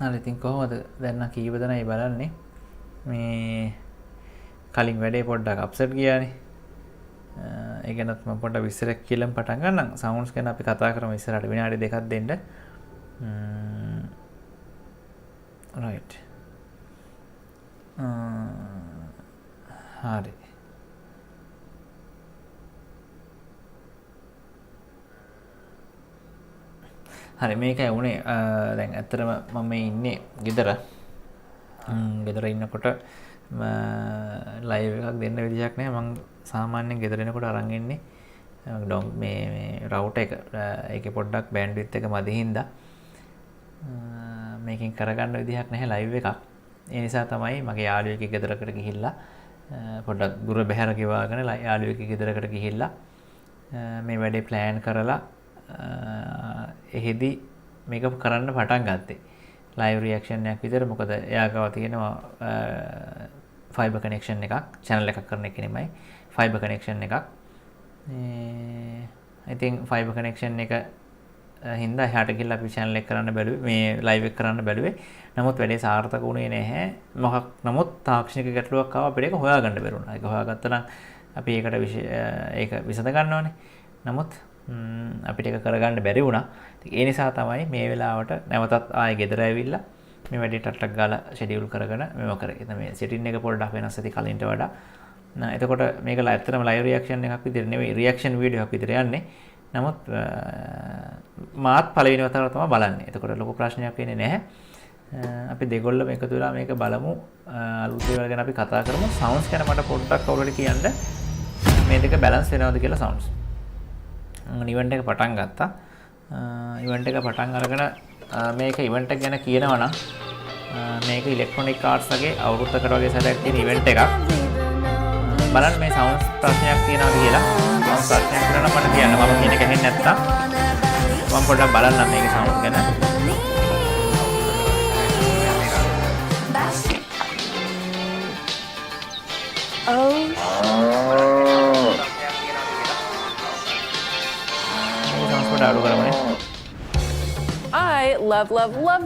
හරි ඉතින් කොහොමද දැන් නම් කීප දෙනයි බලන්නේ මේ කලින් වැඩේ පොඩ්ඩක් අප්සෙට් ගියානේ ඒ ගැනත් මම පොඩ්ඩක් විස්තරයක් කියලා පටන් ගන්නම් සවුන්ඩ්ස් ගැන අපි කතා කරමු ඉස්සරහට විනාඩි දෙකක් දෙන්න right හරි හරි මේකයි උනේ දැන් ඇත්තටම මම මේ ඉන්නේ ගෙදර ඉන්නකොට ලයිව් එකක් දෙන්න විදියක් නැහැ මම සාමාන්‍යයෙන් ගෙදර එනකොට අරන් ඉන්නේ මේ රවුටර් එක ඒකේ පොඩ්ඩක් බෑන්ඩ්විඩ්ත් එක මදි හින්දා මේකෙන් කරගන්න විදියක් නැහැ ලයිව් එකක් ඒ නිසා තමයි මගේ යාළුවෙක්ගේ ගෙදරකට ගිහිල්ලා පොඩ්ඩක් දුර බැහැර ගෙවාගෙන යාළුවෙක්ගේ ගෙදරකට ගිහිල්ලා මේ වැඩේ ප්ලෑන් කරලා එහෙදි මේක කරන්න පටන් ගත්තේ ලයිව් රියැක්ෂන් එකක් විතර මොකද එයා ගාව තියෙනවා ෆයිබර් කනෙක්ෂන් එකක් channel එකක් කරන එක නෙමෙයි ෆයිබර් කනෙක්ෂන් එකක් I think ෆයිබර් කනෙක්ෂන් එක හින්දා එහාට ගිහලා අපි channel එක කරන්න බැලුවේ මේ ලයිව් එක කරන්න බැලුවේ නමුත් වැඩේ සාර්ථක වුණේ නැහැ මොකක් නමුත් තාක්ෂණික ගැටලුවක් ආවා අපිට ඒක හොයාගන්න බැරුණා ඒක හොයාගත්තා නම් අපි ඒක විසඳ ගන්න ඕනේ නමුත් අපිට ඒක කරගන්න බැරි වුණා. ඒ නිසා තමයි මේ වෙලාවට නැවතත් ආයෙ ගෙදර ඇවිල්ලා මේ වැඩේ ටට්ටක් ගාලා ෂෙඩියුල් කරගෙන මේව කරේ. එතන මේ සෙටින් එක පොඩ්ඩක් වෙනස් ඇති කලින්ට වඩා. එතකොට මේක ඇත්තටම ලයිව් රියැක්ෂන් එකක් විදිහට නෙවෙයි රියැක්ෂන් වීඩියෝ එකක් විදිහට යන්නේ. නමුත් මාත් පළවෙනි වතාවට තමයි බලන්නේ. එතකොට ලොකු ප්‍රශ්නයක් වෙන්නේ නැහැ. අපි දෙගොල්ලම එකතු වෙලා මේක බලමු. අලුත් දේවල් ගැන අපි කතා කරමු. සවුන්ඩ්ස් ගැන මට පොඩ්ඩක් කවුරුහරි කියන්න මේ දෙක බැලන්ස් වෙනවද කියලා සවුන්ඩ්ස්. ඉවෙන්ට් එක පටන් ගත්තා. ඉවෙන්ට් එක පටන් අරගෙන මේක ඉවෙන්ට් එක ගැන කියනවා නම් මේක ඉලෙක්ට්‍රොනික ආර්ට්ස් වගේ අවුරුද්දකට වගේ සැරයක් තියෙන ඉවෙන්ට් එකක්. බලන්න මේ සවුන්ඩ්ස් ප්‍රශ්නයක් තියෙනවද කියලා. සවුන්ඩ්ස් ප්‍රශ්නයක් කරලා මට කියන්න. මම කියන එක ඇහෙන්නේ නැත්තම් මම පොඩ්ඩක් බලන්නම් මේකේ සවුන්ඩ්ස් ගැන. I love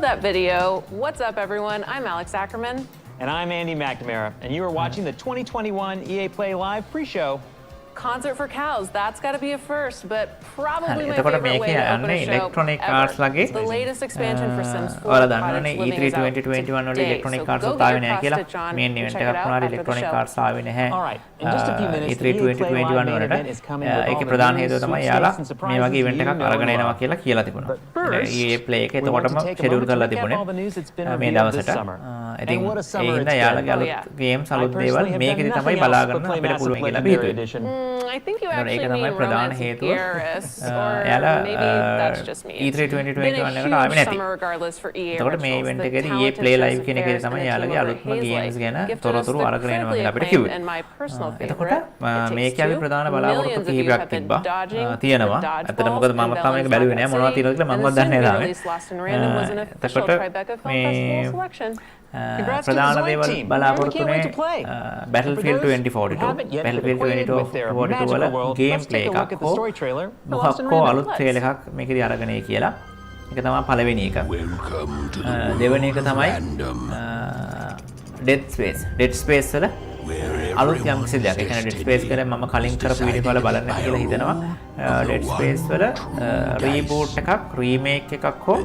that video. What's up, everyone? I'm Alex Ackerman. And I'm Andy McNamara, and you are watching the 2021 EA Play Live pre-show. Concert for cows. That's got to be a first, but probably my එතකොට favorite way මේකේ to open a යන්නේ show electronic ever. Arts ලගේ It's the latest expansion for Sims 4. ඔයාලා දන්නවනේ product E3 living is out 2021 වල today. ඉලෙක්ට්‍රොනික So arts go ආවේ get නැහැ your කියලා cross-stitch on main and event check it එකක් out වුණාට after the electronic show. Arts ආවේ නැහැ All right. In just a few minutes, E3 the EA Play 2021 Live main වලට event is coming with all ඒකේ the ප්‍රධාන news, හේතුව තමයි sweepstakes, යාලා and මේ surprises වගේ ඉවෙන්ට් you එකක් know අරගෙන and එනවා love. කියලා කියලා තිබුණා. But first, EA Play එකේ we want to එතකොටම take a schedule moment to කරලා recap තිබුණේ all the news that's been මේ revealed this දවසට. summer. ඉතින් And what a A summer හින්දා it's යාලගේ been. අලුත් ගේම්ස් I අලුත් දේවල් personally have මේකෙදි done තමයි nothing බලා else but ගන්න play අපිට Massive පුළුවන් කියලා Legendary අපි හිතුවේ. Edition. I think you ඒක actually තමයි mean ප්‍රධාන Romance of හේතුව. Garrus, or යාලා maybe that's just me. E3 It's been 2021 a එකට ආවේ huge නැති. summer regardless for EA එතකොට මේ originals. ඉවෙන්ට් The එකේදී EA talented Play Live Joseph කියන එකේ Fares තමයි and a යාළගේ team over අලුත්ම at ගේම්ස් Hazelight ගැන gifted us තොරතුරු the අරගෙන එනවා critically කියලා අපිට acclaimed කිව්වේ. and my personal එතකොට favorite, It Takes මේකේ අපි Two. ප්‍රධාන බලාපොරොත්තු Millions of you කිහිපයක් have been තිබ්බා. dodging තියෙනවා. the ඇත්තට dodgeballs මොකද in මම තාම මේක බැලුවේ නෑ මොනවද තියෙනවද කියලා මමවත් දන්නේ නෑ තාම. released Lost in Random was an official එතකොට Tribeca Film මේ Festival selection. Congrats to the ප්‍රධාන Zoid දේවල් team. බලාපොරොත්තු We can't wait to වෙන්නේ play. Battlefield For those who 2042 haven't yet been Battlefield acquainted with their 2042 වල magical world, game let's play take a look එකක් at the story trailer for Lost in මොකක්කෝ Random. අලුත් trailer එකක් මේකදී අරගෙන එයි කියලා. ඒක තමයි පළවෙනි එක. දෙවෙනි එක තමයි Dead Space වල අලුත් යම් කිසි දෙයක්. ඒ කියන්නේ Dead Space ගැන මම කලින් කරපු වීඩියෝ වල බලන්න කියලා හිතනවා. Dead Space වල රීබූට් එකක්, රීමේක් එකක් හෝ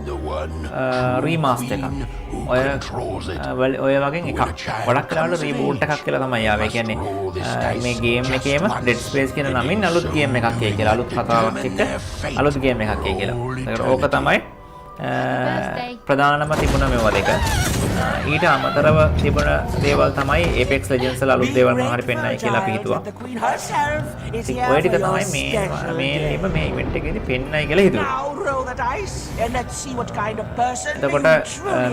රීමාස්ටර් එකක්. ඔය වගේ එකක්. ගොඩක් වෙලාවල රීබූට් එකක් කියලා තමයි ආවේ. ඒ කියන්නේ මේ ගේම් එකේම Dead Space කියන නමින් අලුත් ගේම් එකක් එයි කියලා. අලුත් කතාවක් එක්ක අලුත් ගේම් එකක් එයි කියලා. ඒකට ඕක තමයි ප්‍රධානම තිබුණ මේවා දෙක. ඊට අමතරව තිබුණ දේවල් තමයි Apex Legends වල අලුත් දේවල් මොනවා හරි පෙන්නයි කියලා අපි හිතුවා. ඔය ටික තමයි මේන්ලිම මේ ඉවෙන්ට් එකේදී පෙන්නයි කියලා හිතුවා. එතකොට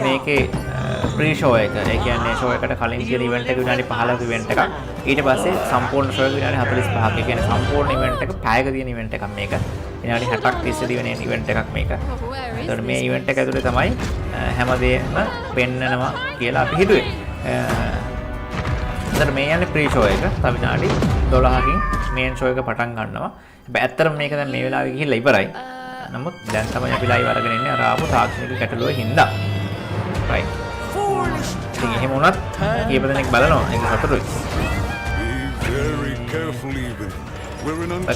මේකේ ප්‍රී ෂෝ එක, ඒ කියන්නේ ෂෝ එකට කලින් තියෙන ඉවෙන්ට් එක විනාඩි 15ක ඉවෙන්ට් එකක්. ඊට පස්සේ සම්පූර්ණ ෂෝ එක විනාඩි 45ක. ඒ කියන්නේ සම්පූර්ණ ඉවෙන්ට් එක පැයක තියෙන ඉවෙන්ට් එකක් මේක. විනාඩි 60ක් තිස්සේ දිවෙන ඉවෙන්ට් එකක් මේක. එතකොට මේ ඉවෙන්ට් එක ඇතුලේ තමයි හැමදේම පෙන්නනවා කියලා අපි හිතුවේ. එතකොට මේ යන්නේ ප්‍රී ෂෝ එක. තව විනාඩි 12කින් මේන් ෂෝ එක පටන් ගන්නවා. හැබැයි ඇත්තටම මේක දැන් මේ වෙලාවේ ගිහිල්ලා ඉවරයි. නමුත් දැන් තමයි අපි ලයිව් අරගෙන ඉන්නේ අර ආපු තාක්ෂණික ගැටලුව හින්දා. right ඉතින් එහෙම වුණත් කීප දෙනෙක් බලනවා ඒක සතුටුයි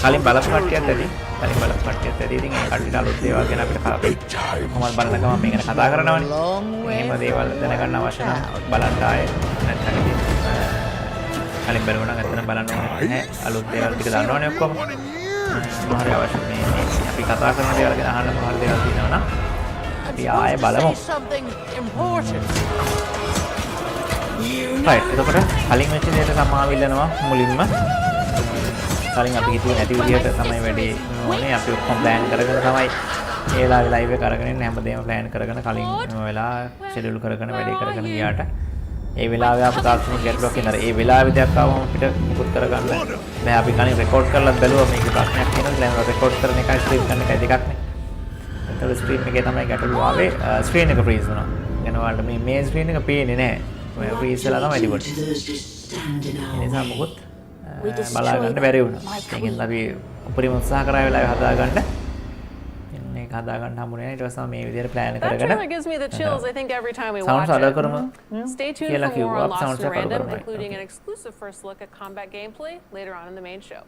කලින් බලපු කට්ටියත් ඇති ඉතින් ඒ කට්ටියට අලුත් දේවල් ගැන අපිට කොහොමද බලන ගමන් මේ ගැන කතා කරනවනේ එහෙම දේවල් දැනගන්න අවශ්‍ය නම් බලන්න ආයේ නැත්නම් ඉතින් කලින් බලනවා නම් ඇත්තටම බලන්න ඕනේ නැහැ අලුත් දේවල් ටික දන්නවනේ ඔක්කොම මොහොත අවශ්‍ය මේ අපි කතා කරන දේවල් ගැන අහන්න මොහොත දේවල් තියෙනවා නම් අපි ආයේ බලමු right එතකොට කලින් වෙච්ච දේට සමාව ඉල්ලනවා මුලින්ම කලින් අපි හිතුවේ නැති විදිහට තමයි වැඩි ඕනේ අපි ඔක්කොම ප්ලෑන් කරගෙන තමයි ඒ වෙලාවේ ලයිව් එක අරගෙන ඉන්න හැමදේම ප්ලෑන් කරගෙන කලින් වෙලා ෂෙඩියුල් කරගෙන වැඩේ කරගෙන ගියාට ඒ වෙලාවේ ආපු තාක්ෂණික ගැටලුවක් ඉන්නර ඒ වෙලාවේ දෙයක් ආවම අපිට මුකුත් කරගන්න බෑ අපි කලින් රෙකෝඩ් කරලා බැලුවා මේක ප්‍රශ්නයක් තියෙනවා දැන් රෙකෝඩ් කරන එකයි ස්ට්‍රීම් කරන එකයි දෙකක් නේ ඒතකොට ස්ට්‍රීම් එකේ තමයි ගැටලුව ආවේ ස්ක්‍රීන් එක ෆ්‍රීස් වුණා يعني ඔයාලට මේ ස්ක්‍රීන් එක පේන්නේ නැහැ ඔය ෆ්‍රීස් වෙලා තමයි ටිබොට් ඒ නිසා මොකොත් බලා ගන්න බැරි වුණා ඒකෙන් අපි උපරිම උත්සාහ කරා වෙලාවේ හදා ගන්න මේක හදා ගන්න හම්බුනේ නැහැ ඊට පස්සේ මේ විදිහට ප්ලෑන් That කරගෙන trailer gives me the chills, I think, every time we sounds watch අඩ it. කරමු Stay tuned කියලා for more කිව්වා on Lost sounds to එක අඩ Random, කරමු including an exclusive first look at combat gameplay later on in the main show.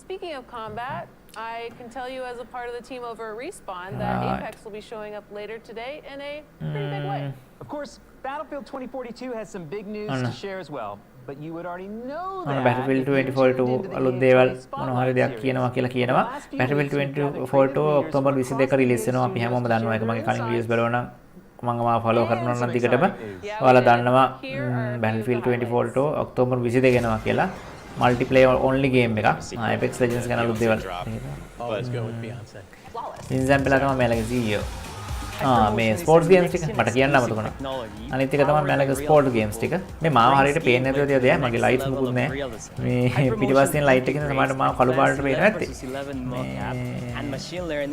Speaking of combat, I can tell you as a part of the team over at Respawn that Apex will be showing up later today in a pretty big way. Of course, Battlefield 2042 has some big news to share as well. But you would already know that Battlefield 2042 අලුත් දේවල් මොනවා හරි දෙයක් කියනවා කියලා කියනවා Battlefield 2042 October 22 release වෙනවා අපි හැමෝම දන්නවා ඒක මගේ කලින් වීඩියෝස් බලනවා නම් මම මාව ෆලෝ කරනවා නම් දිගටම ඔයාලා දන්නවා Battlefield 2042 ඔක්තෝබර් 22 වෙනවා කියලා multiplayer only game එකක් Apex Legends ගැන අලුත් දේවල් Let's go with Beyonce. example එක තමයි මලගේ CEO මේ ස්පෝර්ට්ස් ගේම්ස් ටික මට කියන්න අමතකුණා. අනිත් එක තමයි මලගේ ස්පෝර්ට්ස් ගේම්ස් ටික. මේ මාව හරියට පේන්නේ නැතුව තියද දෙයක් මගේ ලයිට්ස් මුකුත් නැහැ. මේ පිටිපස්සෙන් තියෙන ලයිට් එකකින් තමයි මාව කළු පාටට පේන්නේ නැත්තේ.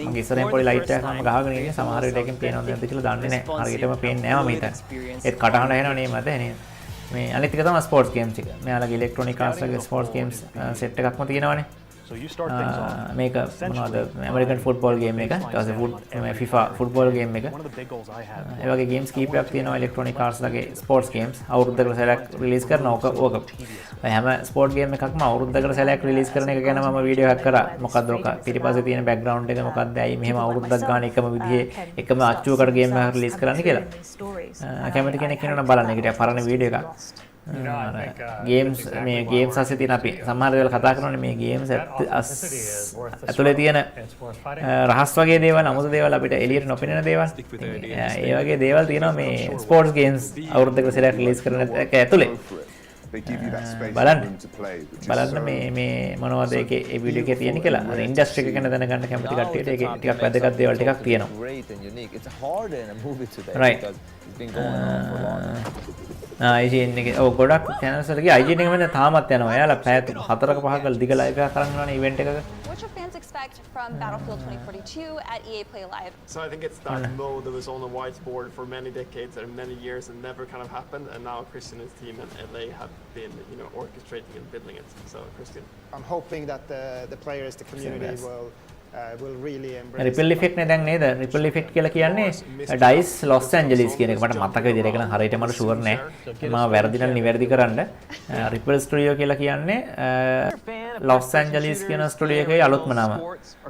මගේ ඉස්සරහින් පොඩි ලයිට් එකක් මම ගහගෙන ඉන්නේ සමහර විට එකකින් පේනවද නැද්ද කියලා දන්නේ නැහැ. හරියටම පේන්නේ නැහැ මම හිතන්නේ. ඒත් කටහඬ ඇහෙනව නේ මට නේද? මේ අනිත් එක තමයි ස්පෝර්ට්ස් ගේම්ස් ටික. මෙයාලගේ ඉලෙක්ට්‍රොනික ආර්ට්ස්ගේ ස්පෝර්ට්ස් ගේම්ස් සෙට් එකක්ම තියෙනවනේ. So you start things off. මේක මොනවද ඇමරිකන් ෆුට්බෝල් ගේම් එක ඊට පස්සේ FIFA ෆුට්බෝල් ගේම් එක One of the big goals I had. ඒ වගේ ගේම්ස් කීපයක් තියෙනවා ඉලෙක්ට්‍රොනික ආර්ට්ස් ලගේ ස්පෝර්ට්ස් ගේම්ස් අවුරුද්දකට සැරයක් රිලීස් කරනවා ඕක හැම ස්පෝර්ට් ගේම් එකක්ම අවුරුද්දකට සැරයක් රිලීස් කරන එක ගැන මම වීඩියෝ එකක් කරා මොකද්ද ඔක පිටිපස්සේ තියෙන බෑග්ග්‍රවුන්ඩ් එක මොකද්ද ඇයි මෙහෙම අවුරුද්දක් ගාන එකම විදිහේ එකම අච්චුවකට ගේම් එකක් රිලීස් කරන්න කියලා කැමති කෙනෙක් ඉන්නවනම් බලන්න ඒක ටිකක් පරණ වීඩියෝ එකක් ගේම්ස් මේ ගේම්ස් අස්සේ තියෙන අපි සමහර දේවල් කතා කරනවානේ මේ ගේම්ස් ඇතුලේ තියෙන රහස් වගේ දේවල් අමුතු දේවල් අපිට එළියට නොපෙනෙන දේවල් ඒ වගේ දේවල් තියෙනවා මේ ස්පෝර්ට්ස් ගේම්ස් අවුරුද්දකට සැරයක් රිලීස් කරන එක ඇතුලේ බලන්න මේ මොනවද ඒකේ ඒ වීඩියෝ එකේ තියෙන කියලා අර ඉන්ඩස්ට්‍රි එක ගැන දැනගන්න කැමති කට්ටියට ඒකේ ටිකක් වැදගත් දේවල් ටිකක් තියෙනවා right IGN එකේ ඔව් ගොඩක් channels වල ගියා IGN එක මම තාමත් යනවා. එයාලා පැය 4ක 5ක දිග ලයිව් එකක් කරන් යනවානේ ඉවෙන්ට් එකක. What should fans expect from Battlefield 2042 at EA Play Live? So I think it's that mode that was on the whiteboard for many decades and many years and never kind of happened, and now Christian and his team and LA have been, orchestrating and building it. So Christian, I'm hoping that the players, the community will really embrace. Ripple effect නේ දැන් නේද? Ripple effect කියලා කියන්නේ dice Los Angeles කියන එක මට මතක විදිහට ඒක නම් හරියට මට ෂුවර් නෑ. මම වැරදි නම් නිවැරදි කරන්න. රිපල් ස්ටුඩියෝ කියලා කියන්නේ ලොස් ඇන්ජලිස් කියන ස්ටුඩියෝ එකේ අලුත්ම නම.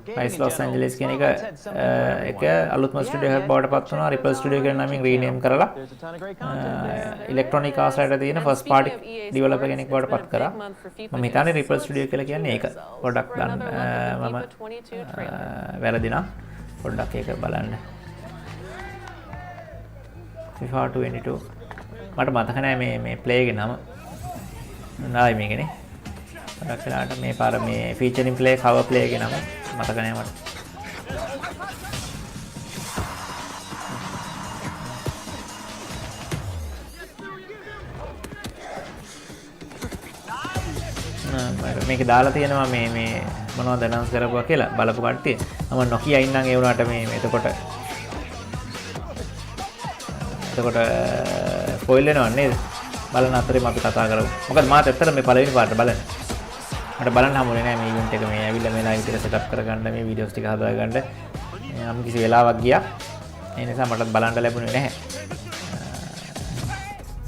ඩයිස් ලොස් ඇන්ජලිස් කියන එක අලුත්ම ස්ටුඩියෝ එකක් බවට පත් වුණා. රිපල් ස්ටුඩියෝ කියන නමින් රීනේම් කරලා ඉලෙක්ට්‍රොනික ආර්ට්ස්ලට තියෙන ෆස්ට් පාර්ටි ඩෙවලොපර් කෙනෙක් බවට පත් කරා. මම හිතන්නේ රිපල් ස්ටුඩියෝ කියලා කියන්නේ ඒක. පොඩ්ඩක් ගන්න මම වැරදිනා පොඩ්ඩක් ඒක බලන්න FIFA 22 මට මතක නෑ මේ ප්ලේ එකේ නම නෑ මේකනේ පොඩ්ඩක් වෙලාට මේ පාර මේ ෆීචරින් ප්ලේ කවර් ප්ලේ එකේ නම මතක නෑ මට මේක දාලා තියෙනවා මේ මොනවද අනවුන්ස් කරපුවා කියලා බලපු කට්ටිය මම නොකිය ඉන්නම් ඒ වුණාට මේ එතකොට ස්පොයිල් වෙනව නේද බලන අතරේම අපි කතා කරමු මොකද මාත් ඇත්තට මේ පළවෙනි පාර්ට බලන්න මට බලන්න හම්බුනේ නෑ මේ ඉවෙන්ට් එක මේ ඇවිල්ලා මේ ලයිව් එක සෙටප් කරගන්න මේ වීඩියෝස් ටික හදාගන්න යම් කිසි වෙලාවක් ගියා ඒ නිසා මටත් බලන්න ලැබුණේ නැහැ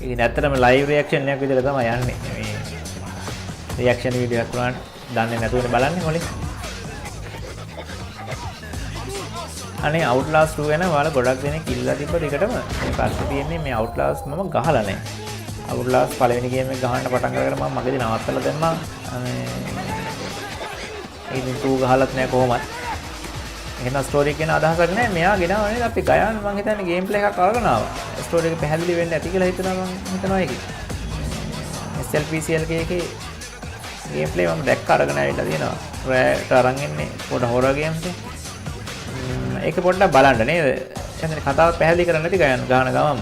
ඒක ඇත්තටම ලයිව් රියැක්ෂන් එකක් විදිහට තමයි යන්නේ. මේ රියැක්ෂන් වීඩියෝ එකක් වුණාට දන්නේ නැතුවනේ බලන්නේ මොලේ. අනේ Outlast 2 ගැන ඔයාලා ගොඩක් දෙනෙක් ඉල්ලලා තිබ්බ ටිකටම මේ ප්‍රශ්නේ තියෙන්නේ මේ Outlast මම ගහලා නැහැ. Outlast පළවෙනි ගේම් එක ගහන්න පටන් ගන්නකොට මම මගදී නවත්තලා දැම්මා. මේ ඉතින් 2 ගහලත් නැහැ කොහොමද. එහෙනම් ස්ටෝරි එක ගැන අදහසක් නැහැ. මෙයා ගෙනාවා නේද අපි ගයාන් මම හිතන්නේ ගේම් ප්ලේ එකක් අරගෙන ආවා. ස්ටෝරි එක පැහැදිලි වෙන්නේ නැති කියලා හිතනවා මම හිතනවා ඒකේ. SLPCL එකේ ගේම් ප්ලේ මම දැක්ක අරගෙන ආවිල්ලා තියෙනවා. රෑට අරන් ඉන්නේ පොඩ හොරර් ගේම්ස් එක. ඒක පොඩ්ඩක් බලන්න නේද? එතන කතාව පැහැදිලි කරන්න නැති ගාන ගමම.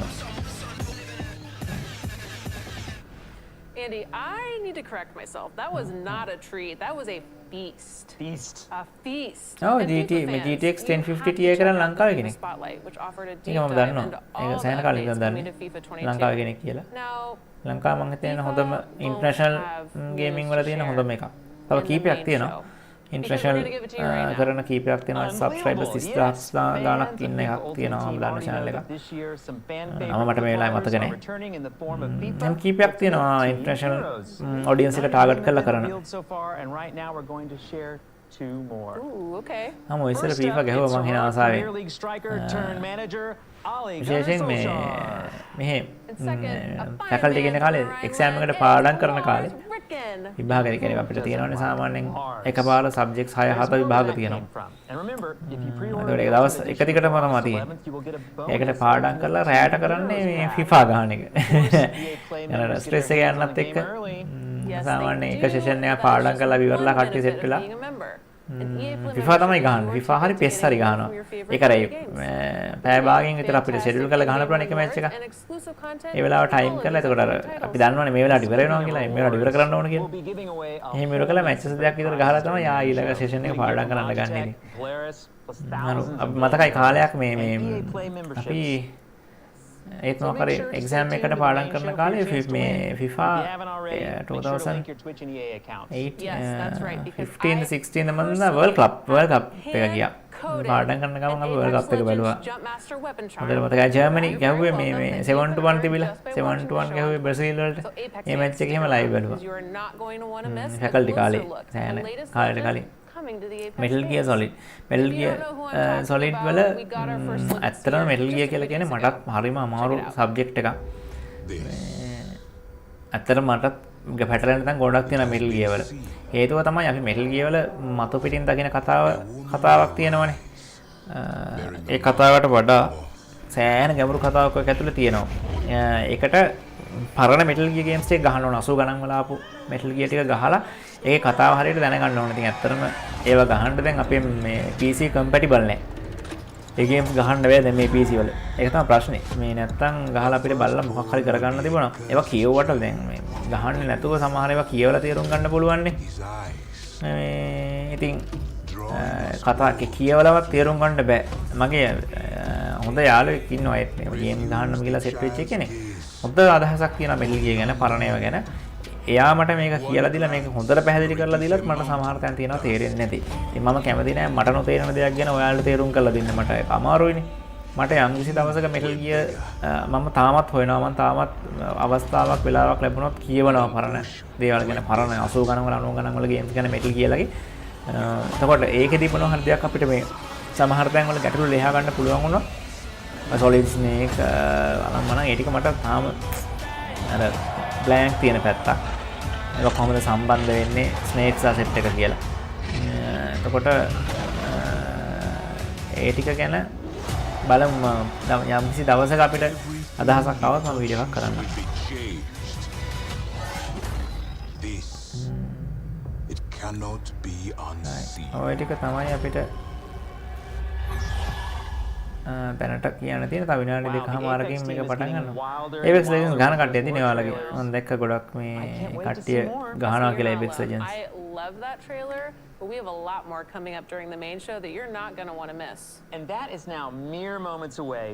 Andy, I need to correct myself. That was not a treat. That was a feast. Feast. A feast. Oh, And FIFA fans, GTX you 1050 have to Ti check කරන් out ලංකාවේ FIFA කෙනෙක්. Spotlight, which offered a ඒක deep මම dive දන්නවා. into ඒක all the සෑහෙන කාලෙක updates ඉඳන් coming දන්නේ. to FIFA 22. ලංකාවේ කෙනෙක් කියලා. Now, ලංකාව මම හිතන්නේ හොඳම ඉන්ටර්නැෂනල් ගේමින් වල තියෙන හොඳම එකක්. තව කීපයක් තියෙනවා. ඉන්ටර්නැෂනල් කරන කීපයක් තියෙනවා. සබ්ස්ක්‍රයිබර්ස් 30000 ගාණක් ඉන්න එකක් තියෙනවා මම දන්න channel එකක්. මම මට මේ වෙලාවේ මතක නැහැ. නම් කීපයක් තියෙනවා ඉන්ටර්නැෂනල් ඔඩියන්ස් එක ටාගට් කරලා කරන. ooh, okay. මම ඉස්සර FIFA ගැහුවා මං හින ආසාවෙන්. විශේෂයෙන් මේ මෙහෙ ෆැකල්ටි කෙන කාලේ එක්සෑම් එකට පාඩම් කරන කාලේ විභාග කියන්නේ අපිට තියෙනවනේ සාමාන්‍යයෙන් එකපාර සබ්ජෙක්ට්ස් 6 7 විභාග තියෙනවා. ඒකට ඒ දවස් එක දිගටම තමයි තියෙන්නේ. ඒකට පාඩම් කරලා රැයට කරන්නේ මේ FIFA ගහන එක. යන ස්ට්‍රෙස් එක යන්නත් එක්ක සාමාන්‍යයෙන් එක සෙෂන් එකක් පාඩම් කරලා ඉවරලා කට්ටිය සෙට් වෙලා FIFA තමයි ගහන්නේ. FIFA හරි PES හරි ගහනවා. ඒක අර පැය භාගයෙන් විතර අපිට ෂෙඩියුල් කරලා ගහන්න පුළුවන් එක මැච් එක. ඒ වෙලාව ටයිම් කරලා එතකොට අර අපි දන්නවනේ මේ වෙලාවට ඉවර වෙනවා කියලා. මේ වෙලාවට ඉවර කරන්න ඕන කියලා. එහෙම ඉවර කළා මැචස් දෙකක් විතර ගහලා තමයි ආ ඊළඟ සෙෂන් එක පාඩම් කරන්න ගන්න ඉන්නේ. අපි මතකයි කාලයක් මේ අපි ඒත් මොකද එක්සෑම් එකට පාඩම් කරන කාලේ මේ FIFA 2008 15 16 මම වර්ල්ඩ් කප් එක ගියා. පාඩම් කරන ගමන් අපි වර්ල්ඩ් කප් එක බැලුවා. හොඳට මතකයි ජර්මනි ගැහුවේ මේ 7-1 තිබිලා 7-1 ගැහුවේ බ්‍රසීල් වලට. මේ මැච් එක එහෙම ලයිව් බැලුවා. ෆැකල්ටි කාලේ සෑහෙන කාලෙට කලින් මෙටල් ගියර් සොලිඩ් වල ඇත්තටම මෙටල් ගියර් කියලා කියන්නේ මටත් හරිම අමාරු සබ්ජෙක්ට් එකක්. ඇත්තටම මටත් පැටලෙන තැන් ගොඩක් තියෙනවා මෙටල් ගියර් වල. හේතුව තමයි අපි මෙටල් ගියර් වල මතු පිටින් දකින කතාවක් තියෙනවනේ. ඒ කතාවට වඩා සෑහෙන ගැඹුරු කතාවක් ඔක ඇතුලේ තියෙනවා. ඒකට පරණ මෙටල් ගියර් ගේම්ස් ටික ගහන්න ඕන 80 ගණන් වල ආපු මෙටල් ගියර් ටික ගහලා ඒ කතාව හරියට දැනගන්න ඕනේ. ඉතින් ඇත්තටම ඒවා ගහන්න දැන් අපේ මේ PC compatible නැහැ. ඒ ගේම්ස් ගහන්න බෑ දැන් මේ PC වල. ඒක තමයි ප්‍රශ්නේ. මේ නැත්තම් ගහලා අපිට බලලා මොකක් හරි කරගන්න තිබුණා. ඒවා කියවුවට දැන් මේ ගහන්නේ නැතුව සමහර ඒවා කියවලා තේරුම් ගන්න පුළුවන් නේ. ඉතින් කතා කියවලවත් තේරුම් ගන්න බෑ. මගේ හොඳ යාළුවෙක් ඉන්නවා ඒත් මේ ගේම් ගහන්නම කියලා සෙට් වෙච්ච කෙනෙක්. හොඳ අදහසක් තියෙනවා මෙටල් ගියර් ගැන පරණ ඒවා ගැන. එයා මට මේක කියලා දීලා මේක හොඳට පැහැදිලි කරලා දීලත් මට සමහර තැන් තියෙනවා තේරෙන්නේ නැති. ඉතින් මම කැමති නෑ මට නොතේරෙන දෙයක් ගැන ඔයාලට තේරුම් කරලා දෙන්න. මට ඒක අමාරුයිනේ. මට යම්කිසි දවසක මෙටල් ගියර් මම තාමත් හොයනවා. මම තාමත් අවස්ථාවක් වෙලාවක් ලැබුණොත් කියවනවා පරණ දේවල් ගැන. පරණ 80 ගණන් වල 90 ගණන් වල ගේම්ස් ගැන මෙටල් ගියර්ලගේ. එතකොට ඒකෙදී මොනවා හරි දෙයක් අපිට මේ සමහර තැන් වල ගැටලු ලියා ගන්න පුළුවන් වුණා. සොලිඩ් ස්නේක් අනම්මනම් ඒ ටික මට තාම අර බ්ලැන්ක් තියෙන පැත්තක්. ඒක කොහොමද සම්බන්ධ වෙන්නේ ස්නේක්ස් සහ සෙට් එක කියලා. එතකොට ඒ ටික ගැන බලමු යම්කිසි දවසක අපිට අදහසක් આવත් මම වීඩියෝ එකක් කරන්නම්. ඔය ටික තමයි අපිට දැනට කියන්න තියෙන. තව විනාඩි දෙකමාරකින් මේක පටන් ගන්නවා. Apex Legends ගහන කට්ටිය තියෙන ඔයාලගේ. මම දැක්ක ගොඩක් මේ කට්ටිය ගහනවා කියලා Apex Legends. I love that trailer, but we have a lot more coming up during the main show that you're not going to want to miss. And that is now mere moments away.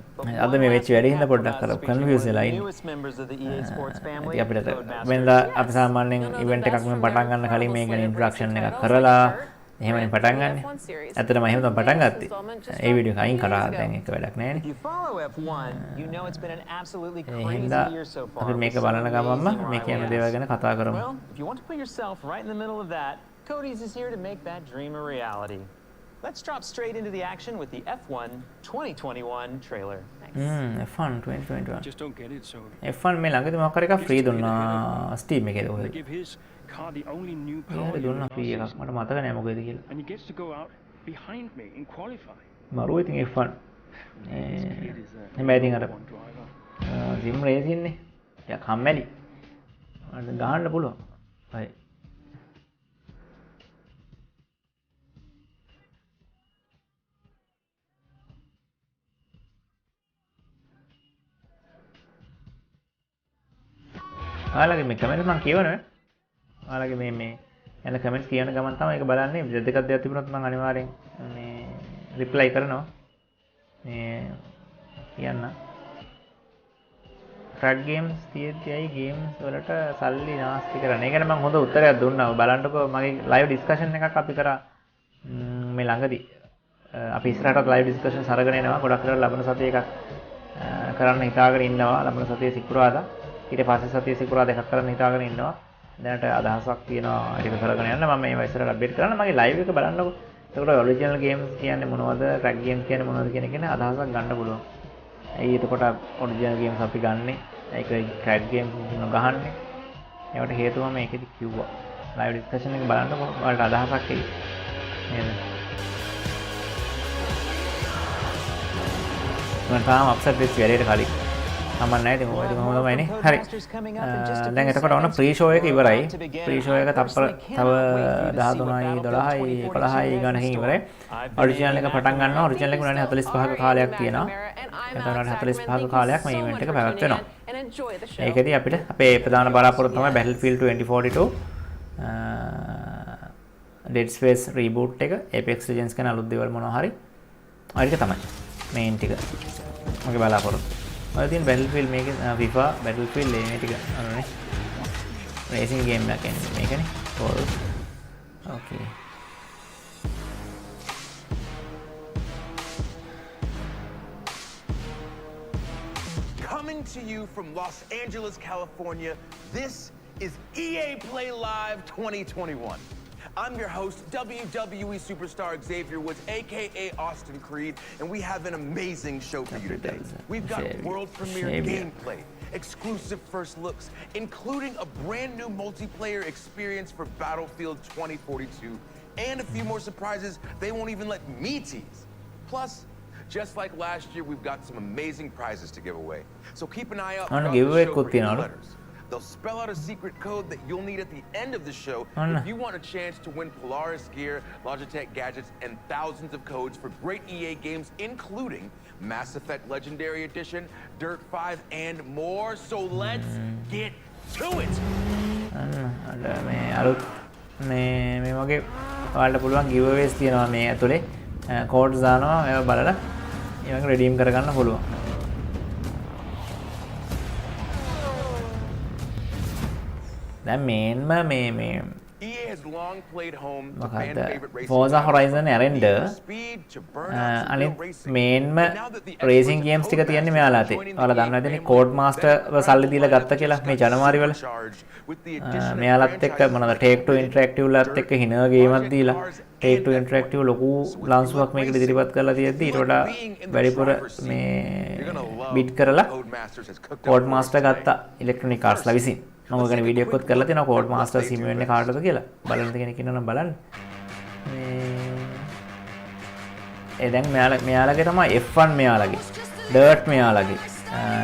අද මේ වෙච්ච වැඩේ හින්දා පොඩ්ඩක් අර confuse වෙලා ඉන්නේ. ඉතින් අපිට වෙනදා අපි සාමාන්‍යයෙන් ඉවෙන්ට් එකක් මෙහෙම පටන් ගන්න කලින් මේ ගැන ඉන්ට්‍රොඩක්ෂන් එකක් කරලා එහෙමනේ පටන් ගන්න. F1 series. ඇත්තටම එහෙම තමයි පටන් This ගත්තේ. installment just ඒ වීඩියෝ එක අයින් dropped කරා 2 days දැන් ago. එක වැඩක් නැහැ If you follow F1, you know it's been an absolutely නේ. crazy හින්දා year so far. අපි මේක with some බලන ගමන්ම amazing මේ කියන rivalries. දේවල් ගැන කතා කරමු. Well, if you want to put yourself right in the middle of that, Cody's is here to make that dream a reality. Let's drop straight into the action with the F1 2021 trailer. F1 2021. Just don't get it, so F1 මේ ළඟදී මොකක් හරි එකක් free දුන්නා Steam එකේ they කොහෙද? give his car the only new A power හරි දුන්නා unit ෆ්‍රී last එකක්. season. මට මතක නෑ මොකේද කියලා. And he gets to go out behind me in qualify. මරුව ඉතින් F1. His speed is හැබැයි ඉතින් අර one driver. සිම් රේසින් නේ. යා කම්මැලි. මට ගහන්න පුළුවන්. හරි. ඔයාලගේ මේ කමෙන්ට්ස් මම කියවනවා. ඔයාලගේ මේ යන කමෙන්ට්ස් කියවන ගමන් තමයි ඒක බලන්නේ. දෙකක් දෙයක් තිබුණොත් මම අනිවාර්යෙන් මේ රිප්ලයි කරනවා. මේ කියන්න. ට්‍රැක් ගේම්ස් තියෙද්දී ගේම්ස් වලට සල්ලි නාස්ති කරන. ඒකට මම හොඳ උත්තරයක් දුන්නා. බලන්නකෝ මගේ ලයිව් ඩිස්කෂන් එකක් අපි කරා මේ ළඟදී. අපි ඉස්සරහටත් ලයිව් ඩිස්කෂන්ස් අරගෙන එනවා. ගොඩක් කරලා ලබන සතියේ එකක් කරන්න හිතාගෙන ඉන්නවා. ලබන සතියේ සිකුරාදා. ඊට පස්සේ සතියේ සිකුරාදා එකක් කරන්න හිතාගෙන ඉන්නවා. දැනට අදහසක් තියෙනවා ඒක කරගෙන යන්න. මම මේවා ඉස්සරහට අප්ඩේට් කරන්න. මගේ ලයිව් එක බලන්නකෝ. එතකොට ඔරිජිනල් ගේම්ස් කියන්නේ මොනවද? ට්‍රැක් ගේම්ස් කියන්නේ මොනවද කියන එක ගැන අදහසක් ගන්න පුළුවන්. ඇයි එතකොට ඔරිජිනල් ගේම්ස් අපි ගන්නෙ? ඒක ට්‍රැක් ගේම්ස් නොගහන්නේ. ඒකට හේතුව මම ඒකෙදි කිව්වා. ලයිව් ඩිස්කෂන් එක බලන්නකෝ. ඔයාලට අදහසක් එයි. නේද? මම තාම අප්සෙට් වෙච්ච වැඩේට කලින් අමන් නැහැ ඉතින් ඔය කොහොමද වෙන්නේ හරි දැන් එතකොට ඔන්න ප්‍රී ෂෝ එක ඉවරයි ප්‍රී ෂෝ එක තව 13යි 12යි 11යි ගණනකින් ඉවරයි ඔරිජිනල් එක පටන් ගන්නවා ඔරිජිනල් එක උනානේ 45ක කාලයක් තියෙනවා එතකොට 45ක කාලයක් මේ ඉවෙන්ට් එක පැවැත්වෙනවා ඒකදී අපිට අපේ ප්‍රධාන බලාපොරොත්තු තමයි Battlefield 2042 Dead Space reboot එක Apex Legends කියන අලුත් දේවල් මොනවා හරි ඔය ටික තමයි මේන් ටික මගේ බලාපොරොත්තු ඔය තියෙන Battlefield මේකේ FIFA Battlefield මේ ටික අරනේ රේසින් ගේම් එකක් එන්නේ මේකනේ ඕකේ Coming to you from Los Angeles, California, this is EA Play Live 2021. I'm your host, WWE superstar Xavier Woods, aka Austin Creed, and we have an amazing show for you today. We've got world premiere gameplay, exclusive first looks, including a brand new multiplayer experience for Battlefield 2042, and a few more surprises they won't even let me tease. Plus, just like last year, we've got some amazing prizes to give away. So keep an eye out for the show for letters. They'll spell out a secret code that you'll need at the end of the show if you want a chance to win Polaris gear, Logitech gadgets, and thousands of codes for great EA games, including Mass Effect Legendary Edition, Dirt 5, and more. So let's get to it! මේ අලුත් මේ වගේ ඔයාලට පුළුවන් giveaways තියෙනවා මේ ඇතුලේ codes දානවා ඒවා බලලා ඊළඟ redeem කරගන්න පුළුවන්. දැන් මේන්ම මේ EA has long played home to fan favorite racing Forza Horizon ඇරෙන්න අනිත් මේන්ම රේසින් ගේම්ස් ටික තියෙන්නේ මෙයාලා අතේ. ඔයාලා දන්නවා ඉතින් කෝඩ් මාස්ටර්ව සල්ලි දීලා ගත්ත කියලා මේ ජනවාරි වල. මෙයාලත් එක්ක මොනවද Take Two Interactive ලත් එක්ක හිනව ගේමක් දීලා Take Two Interactive ලොකු ලන්සුවක් මේකට ඉදිරිපත් කරලා තියෙද්දි ඊට වඩා වැඩිපුර මේ බිඩ් කරලා කෝඩ් මාස්ටර් ගත්තා ඉලෙක්ට්‍රොනික් ආර්ට්ස්ලා විසින්. මම ඔයගොල්ලෝ වීඩියෝ එකක් කරලා තියෙනවා කෝඩ් මාස්ටර් සිම් වෙන්නේ කාටද කියලා. බලන්න කෙනෙක් ඉන්නවා නම් බලන්න. ඒ දැන් මෙයාලගේ තමයි F1 මෙයාලගේ. Dirt මෙයාලගේ.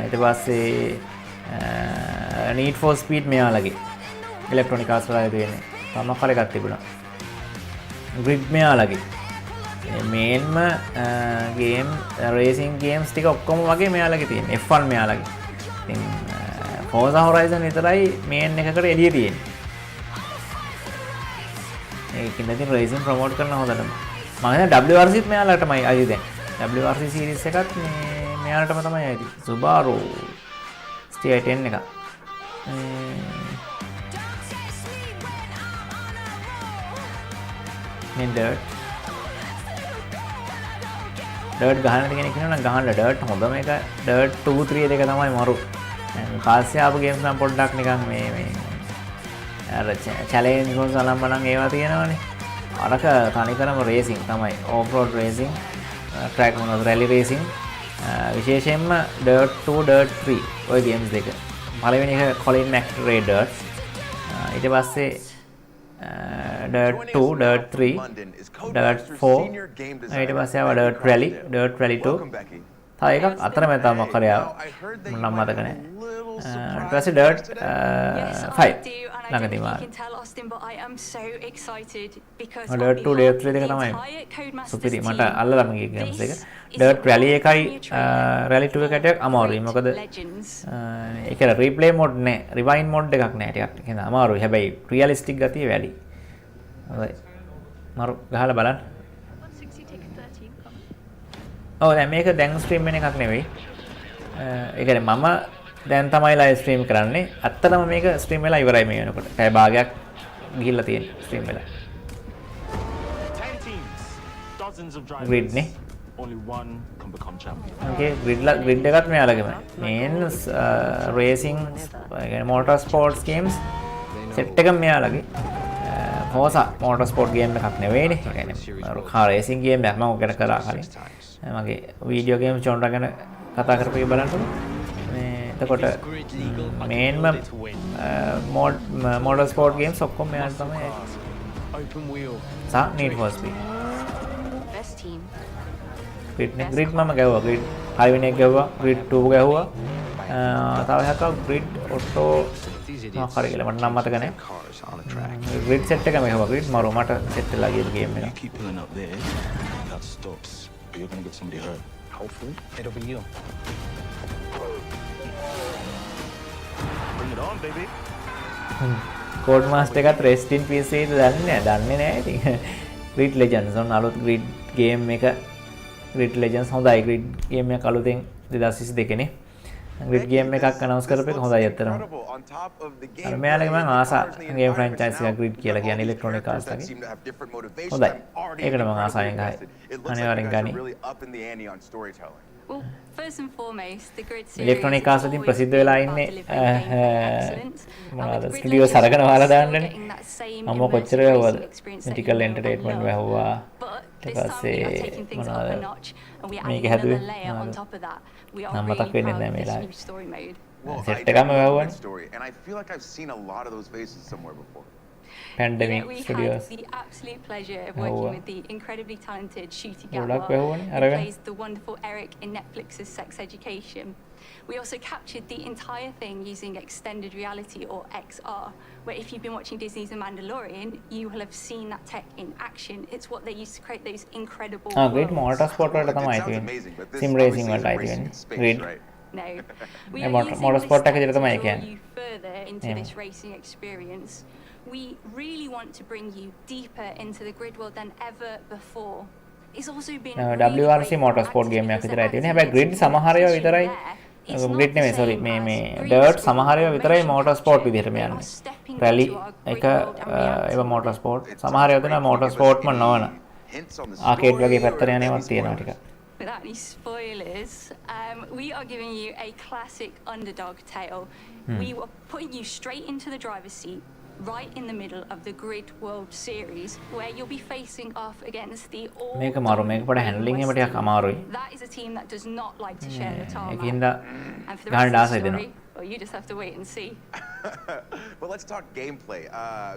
ඊට පස්සේ Need for Speed මෙයාලගේ. ඉලෙක්ට්‍රොනික් ආර්ට්ස් වල තියෙන්නේ. තම කල එකක් තිබුණා. Grid මෙයාලගේ. මේන්ම ගේම් රේසින් ගේම්ස් ටික ඔක්කොම වගේ මෙයාලගේ තියෙන්නේ. F1 මෙයාලගේ. ඉතින් Forza Horizon විතරයි මේන් එකකට එළිය තියෙන්නේ. ඒකින් ඉතින් රේසින් ප්‍රොමෝට් කරන හොඳටම. මම හිතන්නේ WRCත් මෙයාලටමයි අයිති දැන්. WRC සීරීස් එකත් මෙයාලටම තමයි අයිති. Subaru STI-10 එක. මේ ඩර්ට් ගහන්න කෙනෙක් ඉන්නවනම් ගහන්න ඩර්ට් හොඳම එක ඩර්ට් 2 3 දෙක තමයි මරු. දැන් පස්සේ ආපු ගේම්ස් නම් පොඩ්ඩක් නිකන් මේ අර චැලෙන්ජ් මොකද නම් ඒවා තියෙනවනේ. අරක තනිකරම රේසින් තමයි. ඕෆ් රෝඩ් රේසින්, ට්‍රැක් මොනවද රැලි රේසින්. විශේෂයෙන්ම ඩර්ට් 2 ඩර්ට් 3 ඔය ගේම්ස් දෙක. පළවෙනි එක කොලින් මැක්රේ ඩර්ට්. ඊට පස්සේ ඩර්ට් 2 ඩර්ට් 3 ඩර්ට් 4 ඊට පස්සේ ආවා ඩර්ට් රැලි 2. තව එකක් අතරමැද තව මොකක් හරි ආවා. මම මතක නැහැ. ඊට පස්සේ ඩර්ට් 5 ළඟදී මාරු. ඩර්ට් 2 ඩර්ට් 3 දෙක තමයි සුපිරි මට අල්ලලාම ගිය ගේම්ස් එක. ඩර්ට් රැලි එකයි රැලි 2 එකට අමාරුයි. මොකද ඒක රීප්ලේ මොඩ් නෑ, රිවයින් මොඩ් එකක් නෑ ටිකක්. ඒක අමාරුයි. හැබැයි රියලිස්ටික් ගතිය වැඩි. හොඳයි. මරු ගහලා බලන්න. ඔව් දැන් මේක දැන් ස්ට්‍රීම් වෙන එකක් නෙවෙයි. ඒ කියන්නේ මම දැන් තමයි ලයිව් ස්ට්‍රීම් කරන්නේ. ඇත්තටම මේක ස්ට්‍රීම් වෙලා ඉවරයි මේ වෙනකොට. පැය භාගයක් ගිහිල්ලා තියෙන ස්ට්‍රීම් වෙලා. ග්‍රිඩ් නේ. Only one can become champion. Okay, grid එකත් මෙයාලගේම. Main racing motor sports games set එක මෙයාලගේ. හොසා මොටර් ස්පෝර්ට් ගේම් එකක් නෙවෙයිනේ. ඒ කියන්නේ කාර් රේසින් ගේම් එකක් මම ඔකට කරා කලින්. මගේ වීඩියෝ ගේම් චොන්ඩා ගැන කතා කරපු එක බලන්නකො. මේ එතකොට මේන්ම මොටර් ස්පෝර්ට් ගේම්ස් ඔක්කොම මෙයාට තමයි. Open wheel. සා need for speed. ග්‍රිඩ් මම ගැව්වා. ග්‍රිඩ් 5 වෙනි එක ගැව්වා. ග්‍රිඩ් 2 ගැහුවා. තව එකක් ග්‍රිඩ් ඔටෝ මොකක් හරි කියලා මට නම් මතක නැහැ. ග්‍රිඩ් සෙට් එකම ගැහුවා. ග්‍රිඩ් මරු මට සෙට් වෙලා ගිය ගේම් එක. Keep pulling up there. That stops. But you're going to get somebody hurt. Hopefully, it'll be you. Bring it on, baby. Code master එකත් රෙස්ට් ඉන් පීස් එකද දන්නේ නැහැ ඉතින්. ග්‍රිඩ් ලෙජන්ඩ්ස් ඔන්න අලුත් ග්‍රිඩ් ගේම් එක. ග්‍රිඩ් ලෙජන්ඩ්ස් හොඳයි. ග්‍රිඩ් ගේම් එක අලුතෙන් 2022 නේ. ග්‍රිඩ් ගේම් එකක් අනවුන්ස් කරපු එක හොඳයි අත්‍තරම. අර මෙයාලගේ මම ආසා ගේම් ෆ්‍රැන්චයිස් එකක් ග්‍රිඩ් කියලා කියන්නේ ඉලෙක්ට්‍රොනික් ආර්ට්ස් එකේ. හොඳයි. ඒකට මම ආසාවෙන් ගහයි. අනිවාර්යෙන් ගනි. Well, first and foremost, the grid series electronic arts වලින් ප්‍රසිද්ධ වෙලා ඉන්නේ මොනවාද ස්ටුඩියෝ සරකන වහලා දාන්නනේ. මම කොච්චර වැහුවද? Medical entertainment වැහුවා. ඊට පස්සේ මොනවාද මේක හැදුවේ? නම් මතක් වෙන්නේ නැහැ මේ ලායි. සෙට් එකම වැහුවානේ. And I feel like I've seen a lot of those faces somewhere before. Pandemic we Studios. had the absolute pleasure of working with the incredibly talented Shooty Gabba, ගොඩක් who වැහුවානේ අරගෙන. plays the wonderful Eric in Netflix's Sex Education. We also captured the entire thing using extended reality or XR, where if you've been watching Disney's The Mandalorian, you will have seen that tech in action. It's what they used to create those incredible grid worlds. Motor sport වලට තමයි අයිති වෙන්නේ. Sim racing වලට අයිති වෙන්නේ. Grid No. We Yeah, are motor- using motorsport this tech tech විදිහට to තමයි draw කියන්නේ. you further into Yeah. this racing experience. We really want to bring you deeper into the grid world than ever before. It's also been really WRC great motorsport game එකක් activities විතරයි that තියෙන්නේ. හැබැයි grid activate සමහර ඒවා competition විතරයි there. It's not grid the නෙමෙයි sorry same මේ as මේ green dirt screen සමහර ඒවා විතරයි motion motorsport capture. විදිහටම We are යන්නේ. stepping rally into our එක grid world and reality. ඒවා motorsport සමහර ඒවා තියෙනවා motorsportම නොවන ආකේඩ් වගේ පැත්තට යන ඒවාත් තියෙනවා ටිකක්. Without any spoilers, we are giving you a classic underdog tale. We are putting you straight into the driver's seat, right in the middle of the Grid World Series, where you'll be facing off against the all. මේක මාරු මේක පොඩ handling එක ටිකක් අමාරුයි. That is a team that does not like to share the tarmac. ඒකින්ද And for the ගහන්න rest of ආසයි the දෙනවා. story, well, you just have to wait and see. But let's talk gameplay.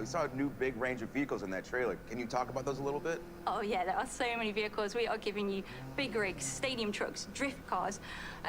We saw a new big range of vehicles in that trailer. Can you talk about those a little bit? Oh yeah, there are so many vehicles. We are giving you big rigs, stadium trucks, drift cars,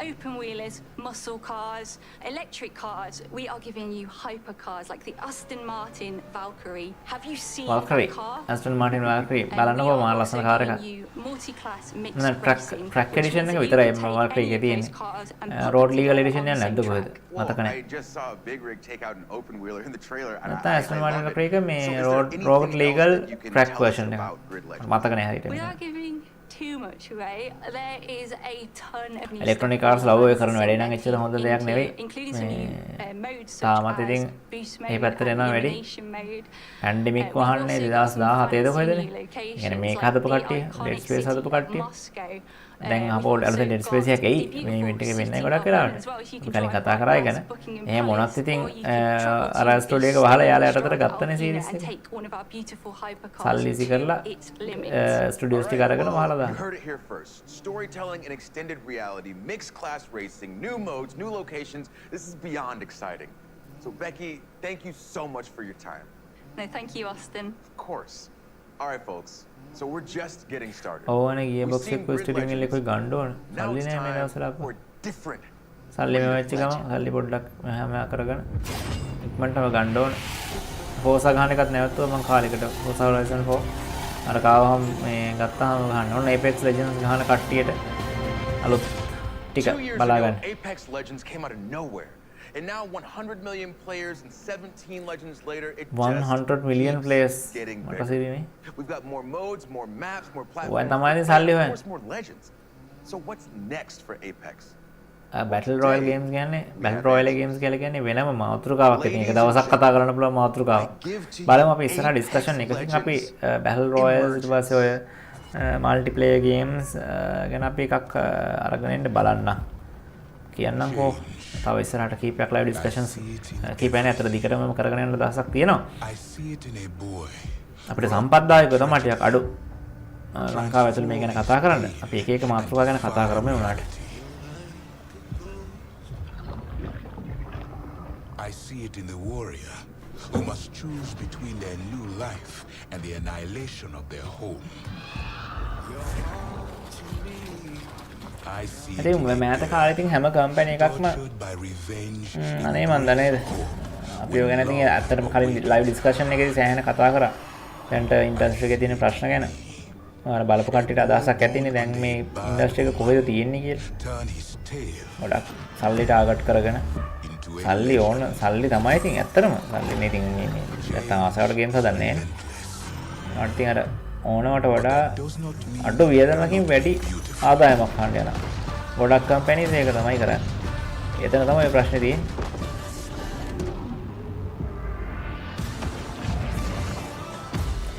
open wheelers, muscle cars, electric cars. We are giving you hypercars like the Aston Martin Valkyrie. Have you seen Valkyrie that car? Aston Martin Valkyrie And we බලන්නකෝ are මාර also ලස්සන car එකක්. giving you multi-class mixed නෑ racing, track which edition means එක that you විතරයි can take Valkyrie එකේ any of those තියෙන්නේ. cars and put road them legal together edition on එක the නැද්ද same කොහෙද? track. මතක I නැහැ. just saw a big rig take out an open wheeler in the trailer. And නැත්නම් Aston Martin love it. Valkyrie එක මේ So is there road anything else legal that you can track tell us version එක. about Grid Legends? මතක නැහැ හරියට. We are giving too much away, there is a ton of new Electronic stuff Arts going love on එක කරන වැඩේ නම් එච්චර හොඳ දෙයක් නෙවෙයි. including some new modes such තාමත් as ඉතින් boost මේ mode පැත්තට and එනවා වැඩි. elimination mode. Pandemic We've වහන්නේ also got some 2017 ද fancy කොහෙදනේ? new locations يعني මේක like හදපු the කට්ටිය, iconic Dead Space city හදපු of කට්ටිය. Moscow. දැන් We've අපෝ also අලුතෙන් Dead got Space එකක් එයි. the මේ ඉවෙන්ට් එකේ beautiful වෙන්නේ city ගොඩක් of Berlin වෙලාවට. as well, so you can කලින් drive කතා right කරා past ඉගෙන. Buckingham එහෙම මොනවත් Palace, ඉතින් or you can travel අර to ස්ටුඩියෝ එක this වහලා යාලා යටතට restaurant ගත්තනේ Alpina සීරීස් and එක. take one of our beautiful hypercars සල්ලි to කරලා its limits. ස්ටුඩියෝස් ටික අරගෙන වහලා You දාන්න. heard it here first. Storytelling and extended reality, mixed class racing, new modes, new locations. This is beyond exciting. So Becky, thank you so much for your time. No, thank you, Austin. Of course. All right, folks. So we're just getting started. ඕනේ gear We've box seen එක Grid studio එකෙන් Legends. ලෙකුයි ගන්න ඕන. Now සල්ලි it's නෑ මේ time දවස්වල අප්පා. for different. සල්ලි මේ වෙච්ච ගමන් සල්ලි පොඩ්ඩක් මෙහාම කරගෙන ඉක්මනටම ගන්න ඕන. ෆෝසා ගහන එකත් නැවතුවා මම කාලෙකට ෆෝසා හොරයිසන් 4 අර කාවම මේ ගත්තාම ගහන්න ඕන Apex Legends ගහන කට්ටියට අලුත් ටික 2 years බලා ago, ගන්න. Apex Legends came out of nowhere. And now 100 million players and 17 legends later, it 100 million just players. keeps getting මට bigger. සිරිනේ. We've got more modes, more maps, more ඔය platforms, තමයි and සල්ලි of හොයන්නේ. course more legends. So what's next for Apex? Battle royal games කියන්නේ battle royal games කියලා කියන්නේ වෙනම මාතෘකාවක්. ඉතින් ඒක දවසක් කතා කරන්න පුළුවන් මාතෘකාවක්. බලමු අපි ඉස්සරහ ඩිස්කෂන් එකකින් අපි බැටල් රොයල්ස් ඊට පස්සේ ඔය මල්ටිප්ලේයර් ගේම්ස් ගැන අපි එකක් අරගෙන ඉන්න බලන්න. කියන්නම්කෝ තව ඉස්සරහට කීපයක් ලයිව් ඩිස්කෂන්ස් කීපයක් නේ අතර දිගටම කරගෙන යන දවසක් තියෙනවා. අපිට සම්පත්දායක තමයි ටිකක් අඩු ලංකාව ඇතුළේ මේ ගැන කතා කරන්න. අපි එක එක මාතෘකා ගැන කතා කරමු උනාට. I see it in the warrior who must choose between their new life and the annihilation of their home. I see it ඉතින් මෑත කාලේ ඉතින් හැම කම්පැනි එකක්ම අනේ මන් දන්නේ අපි ඔය ගැන ඉතින් ඇත්තටම කලින් ලයිව් ඩිස්කෂන් එකේදී සෑහෙන කතා කරා. දැන්ට ඉන්ඩස්ට්‍රි එකේ තියෙන ප්‍රශ්න ගැන. මම බලපු කට්ටියට අදහසක් ඇතිනේ දැන් මේ ඉන්ඩස්ට්‍රි එක කොහෙද තියෙන්නේ කියලා. ගොඩක් සල්ලි ටාගට් කරගෙන සල්ලි ඕන සල්ලි තමයි ඉතින් ඇත්තටම සල්ලි නේ ඉතින් මේ නැත්තම් ආසාවට ගේම්ස් හදන්නේ නෑනේ. මට ඉතින් අර ඕනවට වඩා අඩු වියදමකින් වැඩි ආදායමක් ගන්න යනවා. ගොඩක් කම්පැනිස් ඒක තමයි කරන්නේ. එතන තමයි ප්‍රශ්නේ තියෙන්නේ.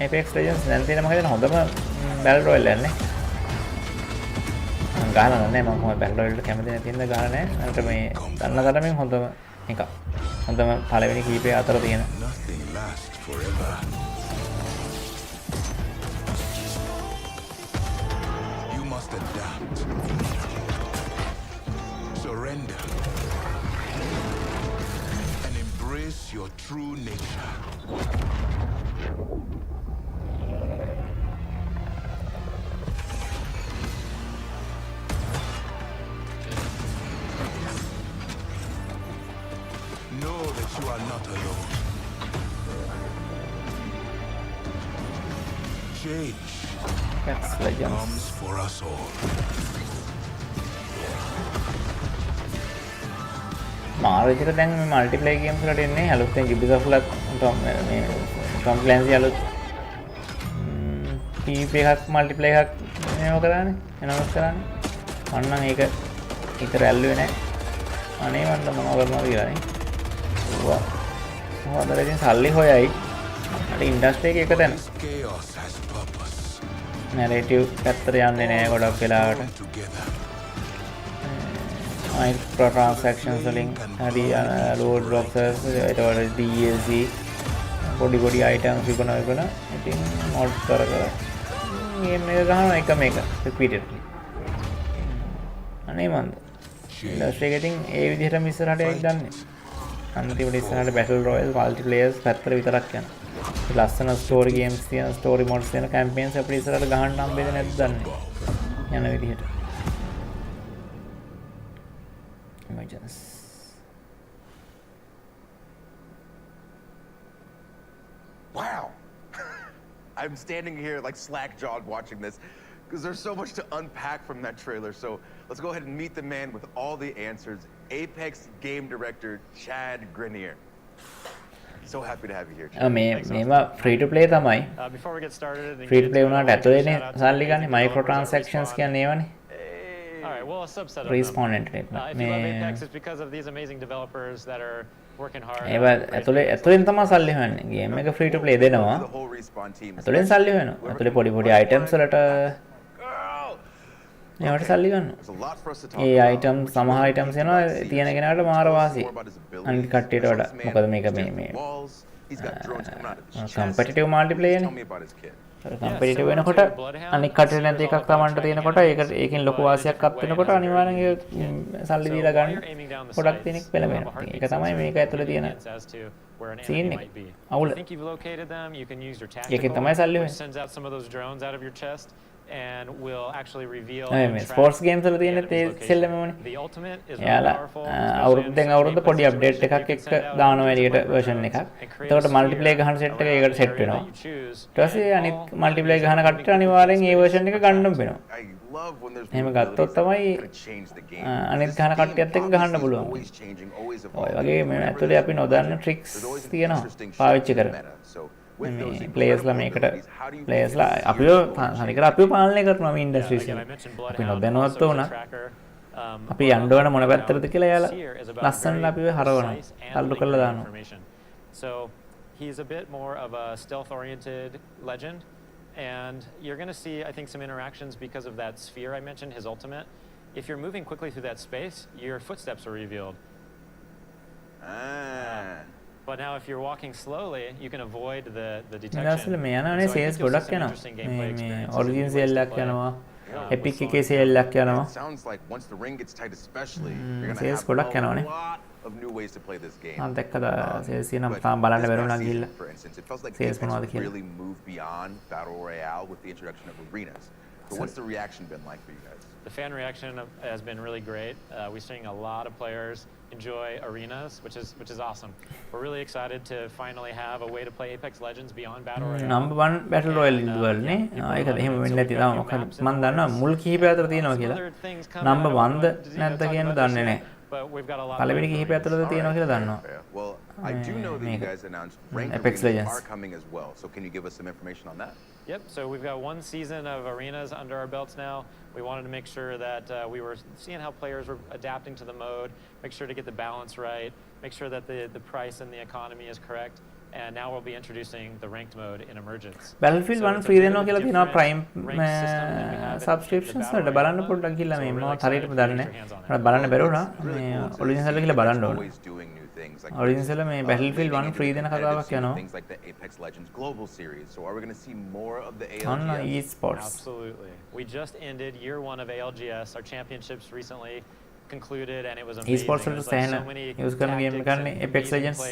Apex Legends දැන් තියෙන මම හිතන හොඳම බැටල් රොයල් යන්නේ. මම ගහලා නැහැ මම කොහොමද බැටල් රොයල්ට කැමති නැති ඉඳ ගහලා නැහැ. අන්ට මේ දන්න තරමින් හොඳම එකක්. හොඳම පළවෙනි කීපය අතර තියෙන. You must adapt, surrender, and embrace your true nature. Know that you are not alone. Change comes for us all. මාර්ජිට දැන් මේ මල්ටිප්ලේයර් ගේම්ස් වලට එන්නේ අලුතෙන් Ubisoft මේ Tom Clancy අලුත් PvP එකක් මල්ටිප්ලේයර් එකක් මේව කරානේ එනවස් කරානේ මම නම් ඒක හිතට ඇල්ලුවේ නැහැ අනේ මන්ද මොනව කරනවද කියලා නේ ඌවා මොකද ඉතින් සල්ලි හොයයි අර ඉන්ඩස්ට්‍රි එකේ එක තැන නැරේටිව් පැත්තට යන්නේ නැහැ ගොඩක් වෙලාවට micro transactions වලින් හරි load boxes ඒතකොට DLC පොඩි items විකුණන ඉතින් mod කර ගේම් එක ගහනවා එක මේක repeatedly අනේ මන්ද ඉන්ඩස්ට්‍රි එක ඉතින් ඒ විදිහටම ඉස්සරහට යයි දන්නේ අන්තිමට ඉස්සරහට battle royale multiplayer පැත්තට විතරක් යනවා ලස්සන story games තියෙන story modes තියෙන campaigns අපිට ඉස්සරහට ගහන්න හම්බෙන්නේ නැද්ද දන්නේ යන විදිහට images. Wow. I'm standing here like slack-jawed watching this because there's so much to unpack from that trailer. So let's go ahead and meet the man with all the answers, Apex game director Chad Grenier. So happy to have you here. මේම free ටු play තමයි. Before we get started, free two play වුණාට ඇතුලේනේ සල්ලි ගන්න micro ට්‍රාන්සැක්ෂන්ස් කියන්නේ ඒවනේ. all right, well, a subset of Respawn them. internet. If you love Apex, it's because of these amazing developers that are working hard. ඒව ඇතුලෙන් තමයි සල්ලි හොයන්නේ. Game එක ෆ්‍රී ටු ප්ලේ දෙනවා. ඇතුලෙන් සල්ලි හොයනවා. ඇතුලේ පොඩි පොඩි අයිටම්ස් වලට ඒවට සල්ලි ගන්නවා. ඒ අයිටම් සමහර අයිටම්ස් එනවා තියෙන කෙනාට මාර වාසි. අනිත් කට්ටියට වඩා. මොකද මේක මේ කම්පිටිටිව් මල්ටිප්ලේයර් නේ. කම්පිටිටිව් වෙනකොට අනිත් කට්ටියට නැති එකක් තමන්ට තියෙනකොට ඒකෙන් ලොකු වාසියක් අත් වෙනකොට අනිවාර්යෙන් සල්ලි දීලා ගන්න පොඩක් තියෙනෙක් පෙළඹෙනවා. ඒක තමයි මේක ඇතුලේ තියෙන සීන් එක. අවුල. ඒකෙන් තමයි සල්ලි වෙන්නේ. And we'll actually reveal sports games වල තියෙන තේ සෙල්ලමනේ. යාලා අවුරුද්දෙන් අවුරුද්ද පොඩි අප්ඩේට් එකක් එක්ක දානවා එළියට version එකක්. එතකොට මල්ටිප්ලේයර් ගහන සෙට් එක ඒකට සෙට් වෙනවා. ඊට පස්සේ අනිත් මල්ටිප්ලේයර් ගහන කට්ටිය අනිවාර්යෙන් ඒ version එක ගන්න වෙනවා. එහෙම ගත්තොත් තමයි අනිත් ගහන කට්ටියත් එක්ක ගහන්න පුළුවන්. ඔය වගේ මේ ඇතුලේ අපි නොදන්න ට්‍රික්ස් තියෙනවා පාවිච්චි කරලා. මේ ප්ලේයර්ස්ලා මේකට ප්ලේයර්ස්ලා අපිව හරියට අපිව පාලනය කරනවා මේ ඉන්ඩස්ට්‍රීස් එක. අපි නොදැනුවත් වුණා අපි යන්න ඕන මොන පැත්තටද කියලා එයාලා ලස්සනට අපිව හරවනවා. තල්ලු කරලා දානවා. So he's a bit more of a stealth oriented legend and you're going to see I think some interactions because of that sphere I mentioned, his ultimate. If you're moving quickly through that space, your footsteps are revealed. But now if you're walking slowly, you can avoid the detection. අසල මේ යනනේ sales ගොඩක් යනවා. මේ origin sale එකක් යනවා. Epic එකේ sale එකක් යනවා. Sounds like once the ring gets tight especially, you're going to sales have ගොඩක් යනවානේ. of new ways to play this game. මම දැක්කද සේල්ස් කියන තාම බලන්න බැරුණා ගිහිල්ලා. For instance, it feels like sales මොනවද Apex කියලා. really moved beyond Battle Royale with the introduction of arenas. So what's the reaction been like for you guys? The fan reaction has been really great. We're seeing a lot of players enjoy arenas, which is awesome. We're really excited to finally have a way to play Apex Legends beyond Battle Royale. Number 1 Battle Royale ඉඳවලනේ. ඒකද එහෙම වෙන්නේ නැති තාම මොකද මම දන්නවා මුල් කිහිපය අතර තියෙනවා කියලා. Number 1ද නැද්ද කියන දන්නේ නැහැ. පළවෙනි කිහිපය අතරද තියෙනවා කියලා දන්නවා. Well, I do know that you guys announced ranked Apex arenas Legends are coming as well. So can you give us some information on that? Yep, so we've got one season of arenas under our belts now. We wanted to make sure that we were seeing how players were adapting to the mode, make sure to get the balance right, make sure that the price and the economy is correct. And now we'll be introducing the ranked mode in Emergence. Battlefield 1 free දෙනවා කියලා තියෙනවා Prime subscriptions වලට බලන්න පොඩ්ඩක් ගිහලා මේ මම හරියටම දන්නේ නැහැ. මට බලන්න බැරුණා. මේ ඔරිජිනල් එක කියලා බලන්න ඕන. ඔරිජිනල් මේ Battlefield 1 free දෙන කතාවක් යනවා. Things like the Apex Legends Global Series. So are we going to see more of the on ALGS? esports. Absolutely. We just ended year 1 of ALGS. Our championships recently concluded and it was amazing. Esports වලට සෑහෙන use කරන game එකක් නේ Apex Legends.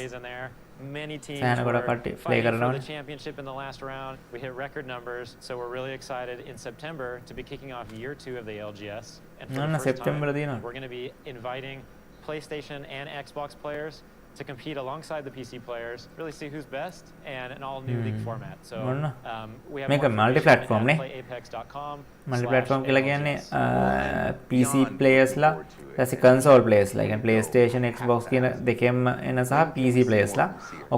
Many teams සෑහෙන were ගොඩක් කට්ටිය play fighting for කරනවා. the championship in the last round. We hit record numbers, so we're really excited in September to be kicking off year 2 of the LGS. And for the first time, we're going to be inviting PlayStation and Xbox players to compete alongside the PC players, really see who's best, and an all new league format. So we have මේක multi-platform නේ. multi-platform කියලා කියන්නේ PC players ලා ඊට console players ලා කියන්නේ PlayStation Xbox කියන දෙකෙන්ම එන සහ PC players ලා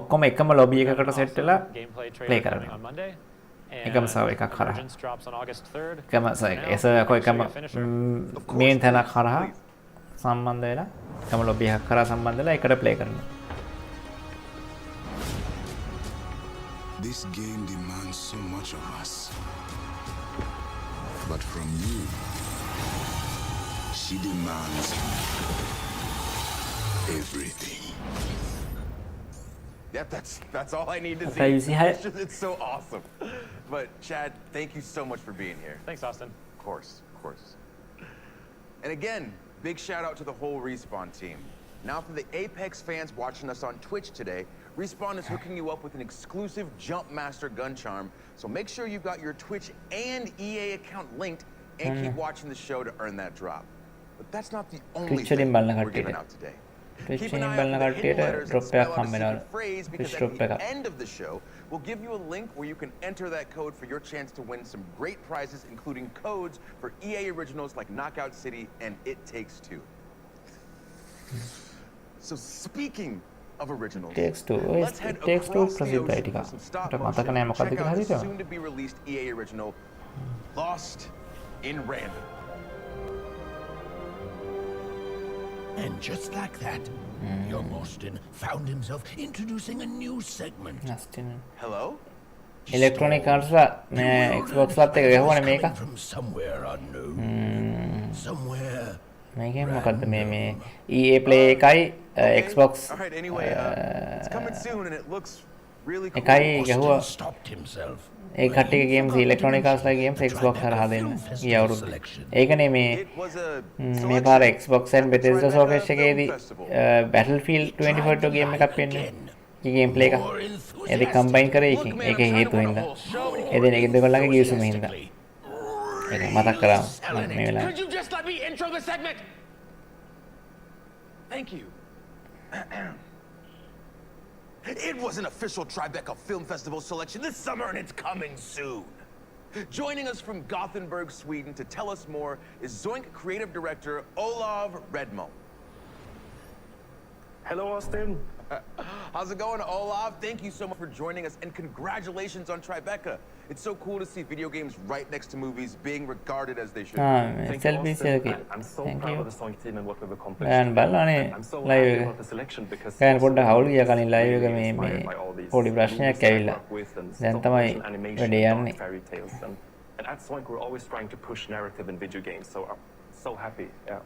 ඔක්කොම එකම lobby එකකට set වෙලා play කරනවා. එකම server එකක් හරහා. එකම server එකම main තැනක් හරහා සම්බන්ධ වෙලා එකම lobby එකක් කරා සම්බන්ධ වෙලා එකට play කරනවා. This game demands so much of us. But from you, she demands everything. Yeah, that's all I need to Okay, you see. see It's so awesome. But Chad, thank you so much for being here. Thanks, Austin. Of course. And again, big shout out to the whole Respawn team. Now for the Apex fans watching us on Twitch today, Respawn is hooking you up with an exclusive Jumpmaster gun charm, so make sure you've got your Twitch and EA account linked and keep watching the show to earn that drop. But that's not the only thing we're giving out today. Keep an eye out for the hidden letters that spell out a secret phrase, because at the end of the show, we'll give you a link where you can enter that code for your chance to win some great prizes, including codes for EA originals like Knockout City and It Takes Two. So speaking of originals. Takes Two. Let's head Takes Two across the ප්‍රසිද්ධයි ocean ටිකක්. for some stop මට මතක motion නෑ and මොකක්ද check කියලා out the හරියට. soon-to-be-released EA original, Lost in Random. And just like that, young Austin found himself introducing a new segment. Hello? Electronic Arts ලා මේ Xbox ලත් එක ගහුවානේ මේක. From somewhere unknown. Somewhere. මේකේ මොකද්ද මේ EA Play එකයි Xbox Alright, anyway, it's coming soon and it looks really cool. එකයි ගහුවා. Stopped himself. ඒ කට්ටියගේ games Electronic Arts ලා games Xbox හරහා දෙන්න. ගිය අවුරුද්ද. ඒකනේ මේ පාර Xbox and Bethesda showcase එකේදී Battlefield 2042 game එකක් පෙන්නේ. ඒ game play එක. ඒක combine කරේ එකකින්. ඒකේ හේතු හින්දා. ඒ දෙන එක දෙකලගේ ගිවිසුම හින්දා. ඒක මතක් කරා මේ වෙලාවේ. Could you just let me intro the segment? Thank you. It was an official Tribeca Film Festival selection this summer, and it's coming soon. Joining us from Gothenburg, Sweden to tell us more is Zoink creative director Olav Redmo. Hello, Austin. How's it going, Olav? Thank you so much for joining us, and congratulations on Tribeca. It's so cool to see video games right next to movies being regarded as they should be. Thank you, Austin. I'm so proud of the Zoink team and what we've accomplished. And I'm so happy about the selection because Kan පොඩ්ඩක් හවුල් ගියා කලින් live එක මේ පොඩි ප්‍රශ්නයක් ඇවිල්ලා. දැන් තමයි වැඩේ යන්නේ. And at Zoink we're always trying to push narrative in video games, so I'm so happy. Yeah.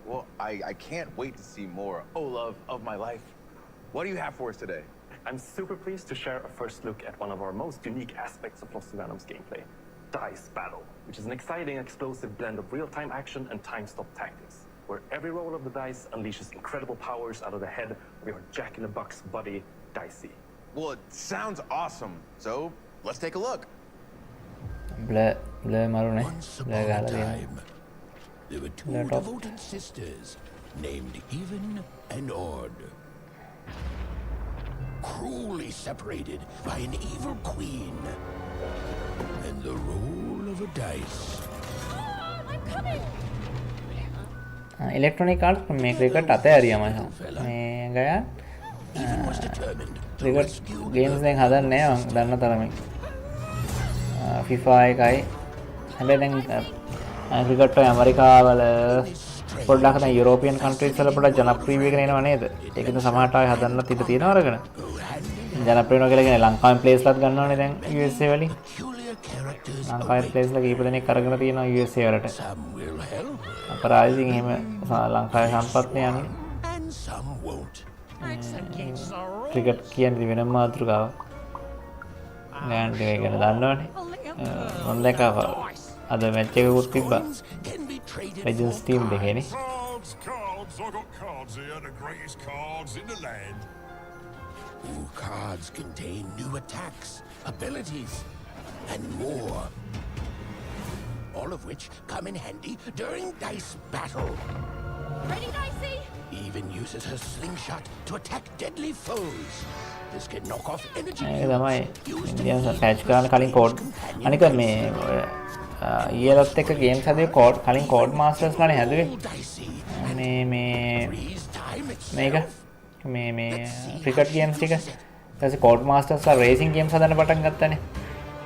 Well, I can't wait to see more. Olav of my life. What do you have for us today? I'm super pleased to share a first look at one of our most unique aspects of Lost in Random's gameplay, Dice Battle, which is an exciting, explosive blend of real-time action and time-stop tactics, where every roll of the dice unleashes incredible powers out of the head of your jack-in-the-box buddy, Dicey. Well, it sounds awesome, so let's take a look. Once upon a time, there were two devoted sisters named Even and Odd. Cruelly separated by an evil queen and the roll of a dice. I'm coming. Electronic Arts මේ cricket අතෑරියා මම. මේ ගයා cricket games දැන් හදන්නේ නැහැ මම දන්න තරමින්. FIFA එකයි. හැබැයි දැන් ක්‍රිකට් ඔය ඇමරිකාවල පොඩ්ඩක් දැන් යුරෝපියන් කන්ට්‍රීස් වල පොඩ්ඩක් ජනප්‍රිය වෙගෙන එනවා නේද? ඒකද සමහරට ආයෙ හදන්නත් ඉඩ තියෙනවා අරගෙන. ජනප්‍රිය වෙනවා කියලා කියන්නේ ලංකාවෙන් ප්ලේස් ලත් ගන්නවනේ දැන් USA වලින්. ලංකාවේ ප්ලේස් ලා කීප දෙනෙක් අරගෙන තියෙනවා USA වලට. අපරාධින් එහෙම ලංකාවේ සම්පත්නේ යන්නේ. ක්‍රිකට් කියන්නේ වෙනම මාතෘකාවක්. ගෑන් ටික ගැන දන්නවනේ. මම දැක්කා අද මැච් එකකුත් තිබ්බා. Legends team දෙකේනේ. Cards, I got cards here, the greatest cards in the land. Cards contain new attacks, abilities, and more. All of which come in handy during Dice Battle. Ready, Dicey? Even uses her slingshot to attack deadly foes. This can knock off energy. ඒක තමයි Indian patch කරන කලින් code අනික මේ ඊයලත් එක්ක games හැදුවේ code කලින් code masters ලානේ හැදුවේ මේ මේක මේ ක්‍රිකට් ගේම්ස් ටික ඊට පස්සේ කෝඩ් මාස්ටර්ස් ලා රේසින් ගේම්ස් හදන්න පටන් ගත්තානේ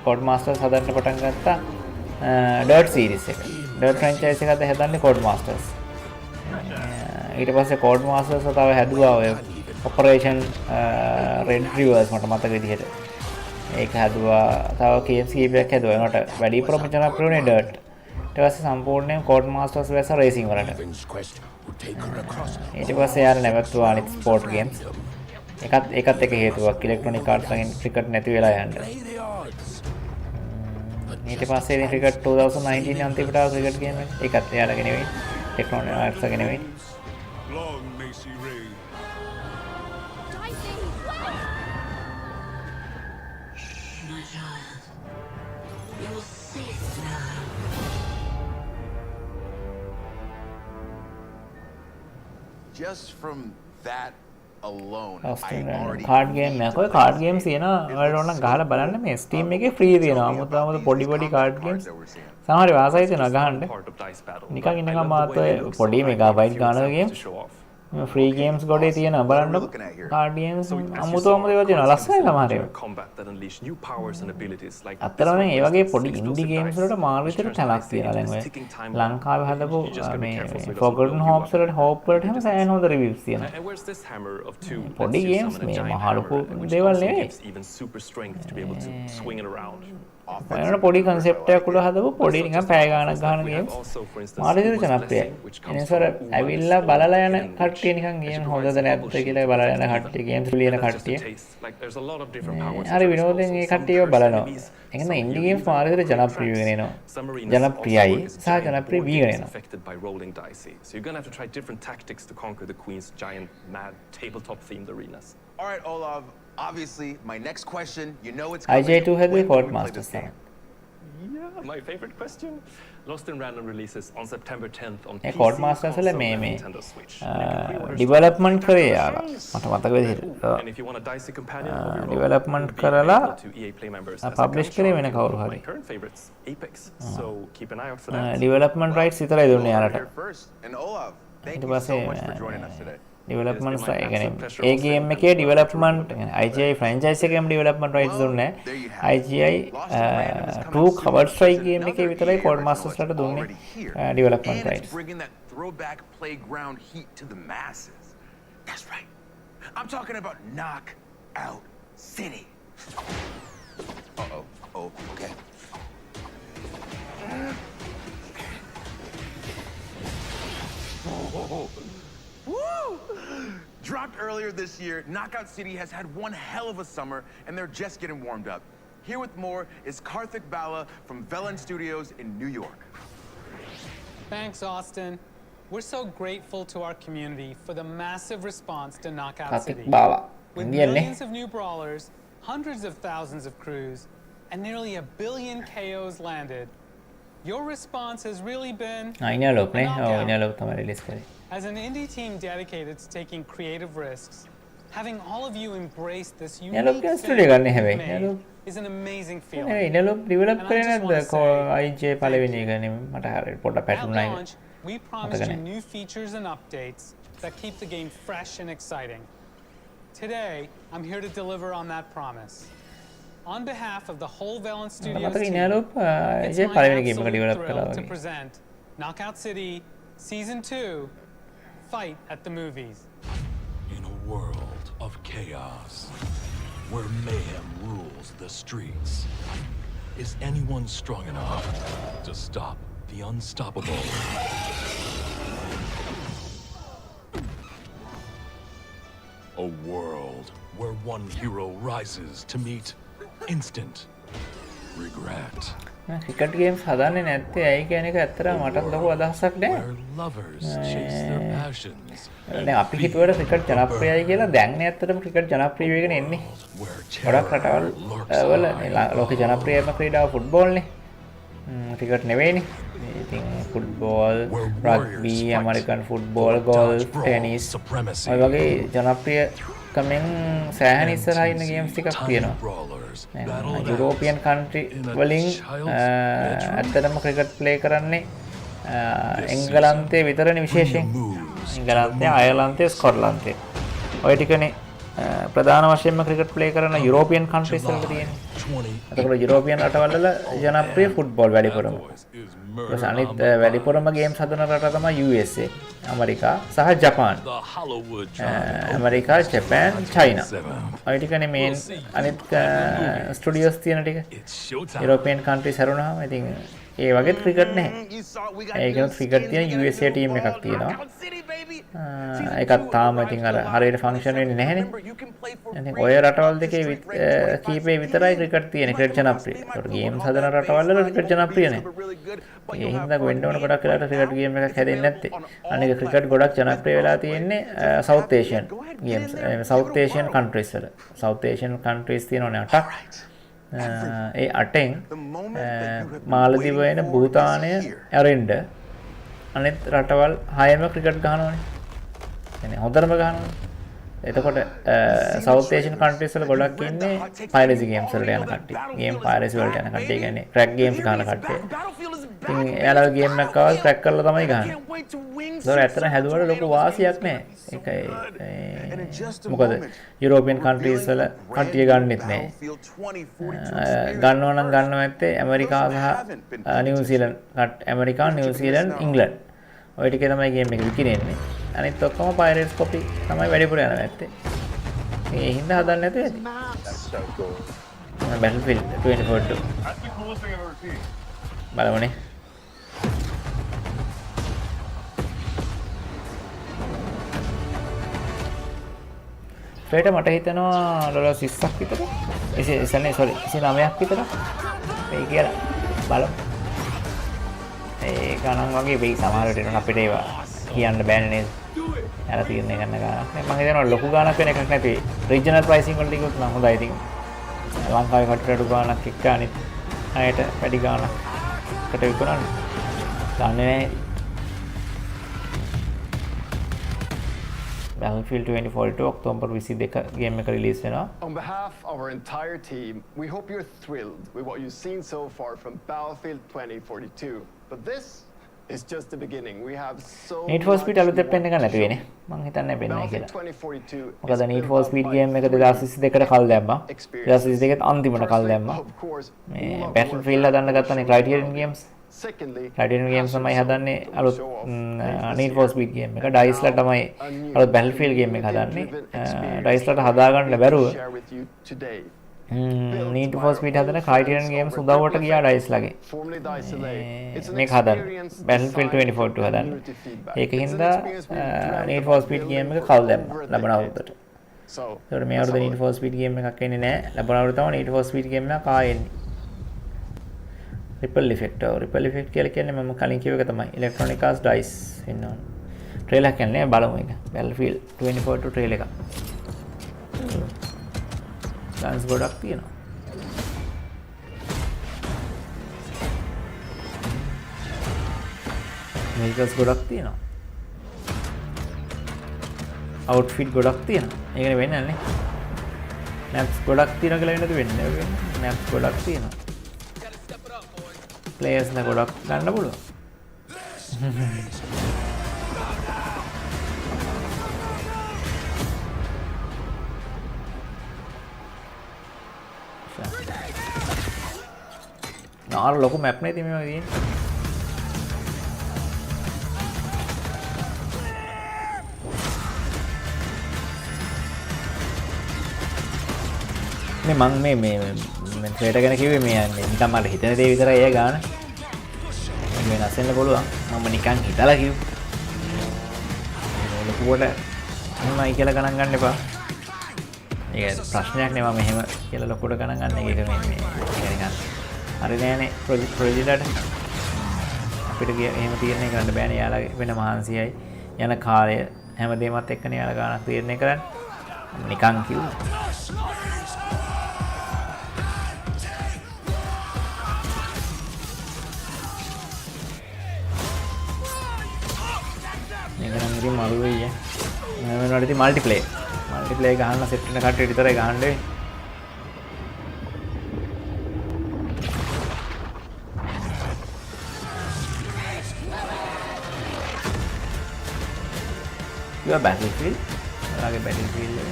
කෝඩ් මාස්ටර්ස් හදන්න පටන් ගත්තා ඩර්ට් සීරීස් එක ඩර්ට් ෆ්‍රැන්චයිස් එකත් හදන්නේ කෝඩ් මාස්ටර්ස් ඊට පස්සේ කෝඩ් මාස්ටර්ස් තව හැදුවා ඔය ඔපරේෂන් රෙඩ් රිවර්ස් මට මතක විදිහට ඒක හැදුවා තව ගේම්ස් කීපයක් හැදුවා ඒකට වැඩි ප්‍රොෆෙෂනල් ප්‍රෝනේ ඩර්ට් ඊට පස්සේ සම්පූර්ණයෙන් කෝඩ් මාස්ටර්ස් වැස රේසින් වලට ඊට පස්සේ යාර නැවතුවා අනිත් ස්පෝර්ට් ගේම්ස් ඒකත් එක හේතුවක් ඉලෙක්ට්‍රොනික් ආර්ට්ස් වලින් ක්‍රිකට් නැති වෙලා යන්න ඊට පස්සේ ඉතින් ක්‍රිකට් 2019 අන්තිමට ආව ක්‍රිකට් ගේම් එක ඒකත් එයාලගේ නෙවෙයි ඉලෙක්ට්‍රොනික් ආර්ට්ස් වගේ නෙවෙයි Long may she reign. My child, you're safe now. Just from that alone, card game එකක් ඔය කාඩ් ගේම්ස් තියෙනවා ඔයාලට ඕන නම් ගහලා බලන්න මේ Steam එකේ ෆ්‍රී තියෙනවා අමුතුම පොඩි කාඩ් ගේම්ස් සමහර වාසයි තියෙනවා ගහන්න නිකන් ඉන්නකම් මාත් ඔය පොඩි මෙගාබයිට් ගානක ගේම් ෆ්‍රී ගේම්ස් ගොඩේ තියෙනවා බලන්න කාඩියන්ස් අමුතුවම දේවල් තියෙනවා ලස්සනයි සමහර ඒවා අත්‍තරම ඒ වගේ පොඩි ඉන්ඩි ගේම්ස් වලට මාර විදිහට තැනක් තියෙනවා දැන් ඔය ලංකාවේ හදපු මේ Forgotten Hopes වලට Hope වලට හැම සෑහෙන හොඳ රිවිව්ස් තියෙනවා පොඩි ගේම්ස් මේ මහ ලොකු දේවල් නෙවෙයි ඔයන පොඩි කන්සෙප්ට් එකක් උඩ හදපු පොඩි නිකන් පැය ගාණක් ගන්න ගේම්ස් මාර විදිහට ජනප්‍රියයි එනිසා ඇවිල්ලා බලලා යන කට්ටිය නිකන් ගේම් හොඳද නැද්ද කියලා බලලා යන කට්ටිය ගේම්ස් ලියන කට්ටිය හරි විනෝදෙන් ඒ කට්ටියව බලනවා එහෙනම් ඉන්ඩි ගේම්ස් මාර විදිහට ජනප්‍රිය වෙගෙන එනවා ජනප්‍රියයි සහ ජනප්‍රිය වීගෙන එනවා So you're going to have to try different tactics to conquer the Queen's giant mad tabletop themed arenas. All right, Olav. Obviously, my next question, you know it's IJ2 had the Court Masters. Yeah, my favorite question. Lost in random releases on September 10th on PC, Court Masters console, me and Nintendo Switch. Development करे यार मत विदिहट And if you want a dicey companion of your development කරලා to EA Play members publish කරේ වෙන කවුරු හරි my current favorites Apex. So keep an eye out for that. development rights විතරයි දුන්නේ යාලට And Olav, thank ඊට you so පස්සේ much for joining us today. development ඒ කියන්නේ ඒ ගේම් එකේ development IGI franchise එකේම development rights දුන්නේ IGI True Cover Strike game එකේ විතරයි Codemasters ලට දුන්නේ development And it's rights bringing that throwback playground heat to the masses. That's right. I'm talking about Knockout City. Uh-oh. Oh, okay. Woo! Dropped earlier this year, Knockout City has had one hell of a summer, and they're just getting warmed up. Here with more is Karthik Bala from Velen Studios in New York. Thanks, Austin. We're so grateful to our community for the massive response to Knockout Karthik City. Bala. With Indian millions of new brawlers, hundreds of thousands of crews, and nearly 1 billion KOs landed, your response has really been ඉනලොක් නේ knockout. ඔව් ඉනලොක් තමයි release කරේ As an indie team dedicated to taking creative risks, having all of you embrace this unique Inlock thing studio ගන්න we've හැබැයි made Inlock is an amazing feeling. Inlock develop And I කරේ just නැද්ද wanna say, IJ පළවෙනි එක නේ මට හරියට පොඩ At පැටුණා ඒක launch, we promised you new features and updates that keep the game fresh and exciting. Today, I'm here to deliver on that promise. On behalf of the whole Velen Studios මතක team, ඉනලොක් it's IJ my පළවෙනි game එක absolute develop thrill කළා to වගේ present Knockout City Season 2, Fight at the Movies. In a world of chaos, where mayhem rules the streets, is anyone strong enough to stop the unstoppable? A world where one hero rises to meet instant regret. Cricket games හදන්නේ නැත්තේ ඇයි කියන එක ඇත්තටම මටත් ලොකු අදහසක් නෑ. දැන් අපි හිතුවට ක්‍රිකට් ජනප්‍රියයි කියලා දැන් නේ ඇත්තටම ක්‍රිකට් ජනප්‍රිය වෙගෙන එන්නේ. ගොඩක් රටවල් වල ලෝක ජනප්‍රියම ක්‍රීඩාව ෆුට්බෝල් නේ. ක්‍රිකට් නෙවෙයිනේ. ඉතින් football, rugby, American football, golf, tennis ඔය වගේ ජනප්‍රිය කමෙන් සෑහෙන ඉස්සරහා ඉන්න ගේම්ස් ටිකක් තියෙනවා. යුරෝපියන් කන්ට්‍රි වලින් ඇත්තටම ක්‍රිකට් ප්ලේ කරන්නේ එංගලන්තයේ විතරනේ විශේෂයෙන්. එංගලන්තය, අයර්ලන්තය, ස්කොට්ලන්තය. ඔය ටිකනේ ප්‍රධාන වශයෙන්ම ක්‍රිකට් ප්ලේ කරන යුරෝපියන් කන්ට්‍රීස් වල තියෙන්නේ. එතකොට යුරෝපියන් රටවල් වල ජනප්‍රිය ෆුට්බෝල් වැඩිපුරම. ඊට අනිත් වැඩිපුරම ගේම්ස් හදන රට තමයි USA, ඇමරිකා සහ ජපාන්. America, Japan, China. ඔය ටිකනේ මේන් අනිත් ස්ටුඩියෝස් තියෙන ටික. යුරෝපියන් කන්ට්‍රීස් හැරුණාම ඉතින් ඒ වගේ ක්‍රිකට් නැහැ. ඒකත් ක්‍රිකට් තියෙන USA ටීම් එකක් තියෙනවා. ඒකත් තාම ඉතින් අර හරියට ෆන්ක්ෂන් වෙන්නේ නැහැනේ. ඉතින් ඔය රටවල් දෙකේ කීපේ විතරයි ක්‍රිකට් තියෙන්නේ ක්‍රිකට් ජනප්‍රිය. ඒකට ගේම්ස් හදන රටවල් වල ක්‍රිකට් ජනප්‍රිය නැහැ. ඒ හින්දා වෙන්න ඕන ගොඩක් වෙලාවට ක්‍රිකට් ගේම් එකක් හැදෙන්නේ නැත්තේ. අනික ක්‍රිකට් ගොඩක් ජනප්‍රිය වෙලා තියෙන්නේ south Asian games. South Asian countries වල. සවුත් ඒෂියන් කන්ට්‍රීස් තියෙනවනේ 8ක්. ඒ 8න් මාලදිව වෙන භූතානය ඇරෙන්න අනිත් රටවල් 6ම ක්‍රිකට් ගහනවනේ. يعني හොඳටම ගහනවනේ. එතකොට සවුත් ඒෂියන් කන්ට්‍රීස් වල ගොඩක් ඉන්නේ පයිරසි ගේම්ස් වලට යන කට්ටිය. ගේම් පයිරසි වලට යන කට්ටිය කියන්නේ ක්‍රැක් ගේම්ස් ගහන කට්ටිය. ඉතින් එයාලා ගේම් එකක් ආවම ක්‍රැක් කරලා තමයි ගහන්නේ. ඒක ඇත්තට හැදුවට ලොකු වාසියක් නැහැ. ඒකයි මොකද යුරෝපියන් කන්ට්‍රීස් වල කට්ටිය ගන්නෙත් නැහැ. ගන්නවා නම් ගන්නවා ඇත්තේ ඇමරිකා සහ නිව්සීලන්ත ඇමරිකා නිව්සීලන්ත ඉංග්ලන්ත ඔය ටිකේ තමයි ගේම් එක විකිරෙන්නේ. අනිත් ඔක්කොම පයිරේට්ස් කොපි තමයි වැඩිපුර යනවා ඇත්තේ. ඒ හින්දා හදන්න නැතුව ඇති. Battlefield 2042 බලමුනේ. ෆ්ලේට මට හිතෙනවා ඩොලර් 30ක් විතර. එසනේ සෝරි 29ක් විතර. මේ කියලා බලමු. ඒ ගණන් වගේ වෙයි සමහර වෙලට අපිට ඒවා කියන්න බෑනේ නේද? යාලා තීරණය කරන්න ගානක් නෑ. මම හිතනවා ලොකු ගානක් වෙන එකක් නැති. රීජනල් ප්‍රයිසින් වලට ගියොත් නම් හොඳයි ඉතින්. ලංකාවේ කටට ගානක් එක්ක අනිත් අයට වැඩි ගානක්කට විකුණන්න. දන්නේ නැහැ. Battlefield 2042 ඔක්තෝබර් 22 ගේම් එක රිලීස් වෙනවා. On behalf of our entire team, we hope you're thrilled with what you've seen so far from Battlefield 2042. But this is just the beginning. We have so Need for Speed අලුත් දෙයක් වෙන්න ගන්න නැති වෙන්නේ. මං හිතන්නේ වෙන්නේ කියලා. මොකද Need for Speed ගේම් එක 2022කට කල් දැම්මා. 2022ත් අන්තිමට කල් දැම්මා. මේ Battlefield හදන්න ගත්තනේ Criterion Games. Criterion Games තමයි හදන්නේ අලුත් Need for Speed ගේම් එක. DICE ලා තමයි අලුත් Battlefield ගේම් එක හදන්නේ. DICE ලාට හදාගන්න බැරුව Need for Speed හදන Criterion Games උදව්වට ගියා DICE ලාගේ. මේක හදන්න Battlefield 2042 හදන්න. ඒකින්ද Need for Speed ගේම් එක කල් දැම්මා ලබන අවුරුද්දට. ඒකට මේ අවුරුද්ද Need for Speed ගේම් එකක් එන්නේ නැහැ. ලබන අවුරුද්ද තමයි Need for Speed ගේම් එකක් ආයෙන්නේ. Ripple effect. Ripple effect කියලා කියන්නේ මම කලින් කියව එක තමයි. Electronic Arts DICE වෙන්න ඕන. ට්‍රේලර් කියන්නේ බලමු එක. Battlefield 2042 ට්‍රේලර් එක. ගන්ස් ගොඩක් තියෙනවා. vehicles ගොඩක් තියෙනවා. outfit ගොඩක් තියෙනවා. ඒකනේ වෙන්නේ නැහැ. maps ගොඩක් තියෙනවා කියලා වෙන්නද වෙන්නේ. maps ගොඩක් තියෙනවා. players ලා ගොඩක් ගන්න පුළුවන්. නාර ලොකු මැප් නේ තියෙන්නේ මේ වගේ. මේ මං මේ ට්‍රේඩර් ගැන කිව්වේ මේ යන්නේ නිකන් මට හිතෙන දේ විතරයි ඒ ගාන. මේ වෙනස් වෙන්න පුළුවන්. මම නිකන් හිතලා කිව්වේ. ලොකුවට මොනවයි කියලා ගණන් ගන්න එපා. ඒක ප්‍රශ්නයක් නේ මම එහෙම කියලා ලොකුවට ගණන් ගන්න එක මේ නිකන් හරි නෑනේ ප්‍රොජෙක්ට් අපිට එහෙම තීරණය කරන්න බෑනේ. යාලා වෙන මහන්සියයි යන කාලය හැමදේමත් එක්කනේ යාලා ගානක් තීරණය කරන්නේ. නිකන් කිව්වා. මේක නම් ඉතින් මරු වෙයි ඈ. මම වෙනවාට ඉතින් මල්ටිප්ලේයර් ගහන්න සෙට් වෙන කට්ටිය විතරයි ගහන්න වෙන්නේ. Your Battlefield. Lagi Battlefield ni.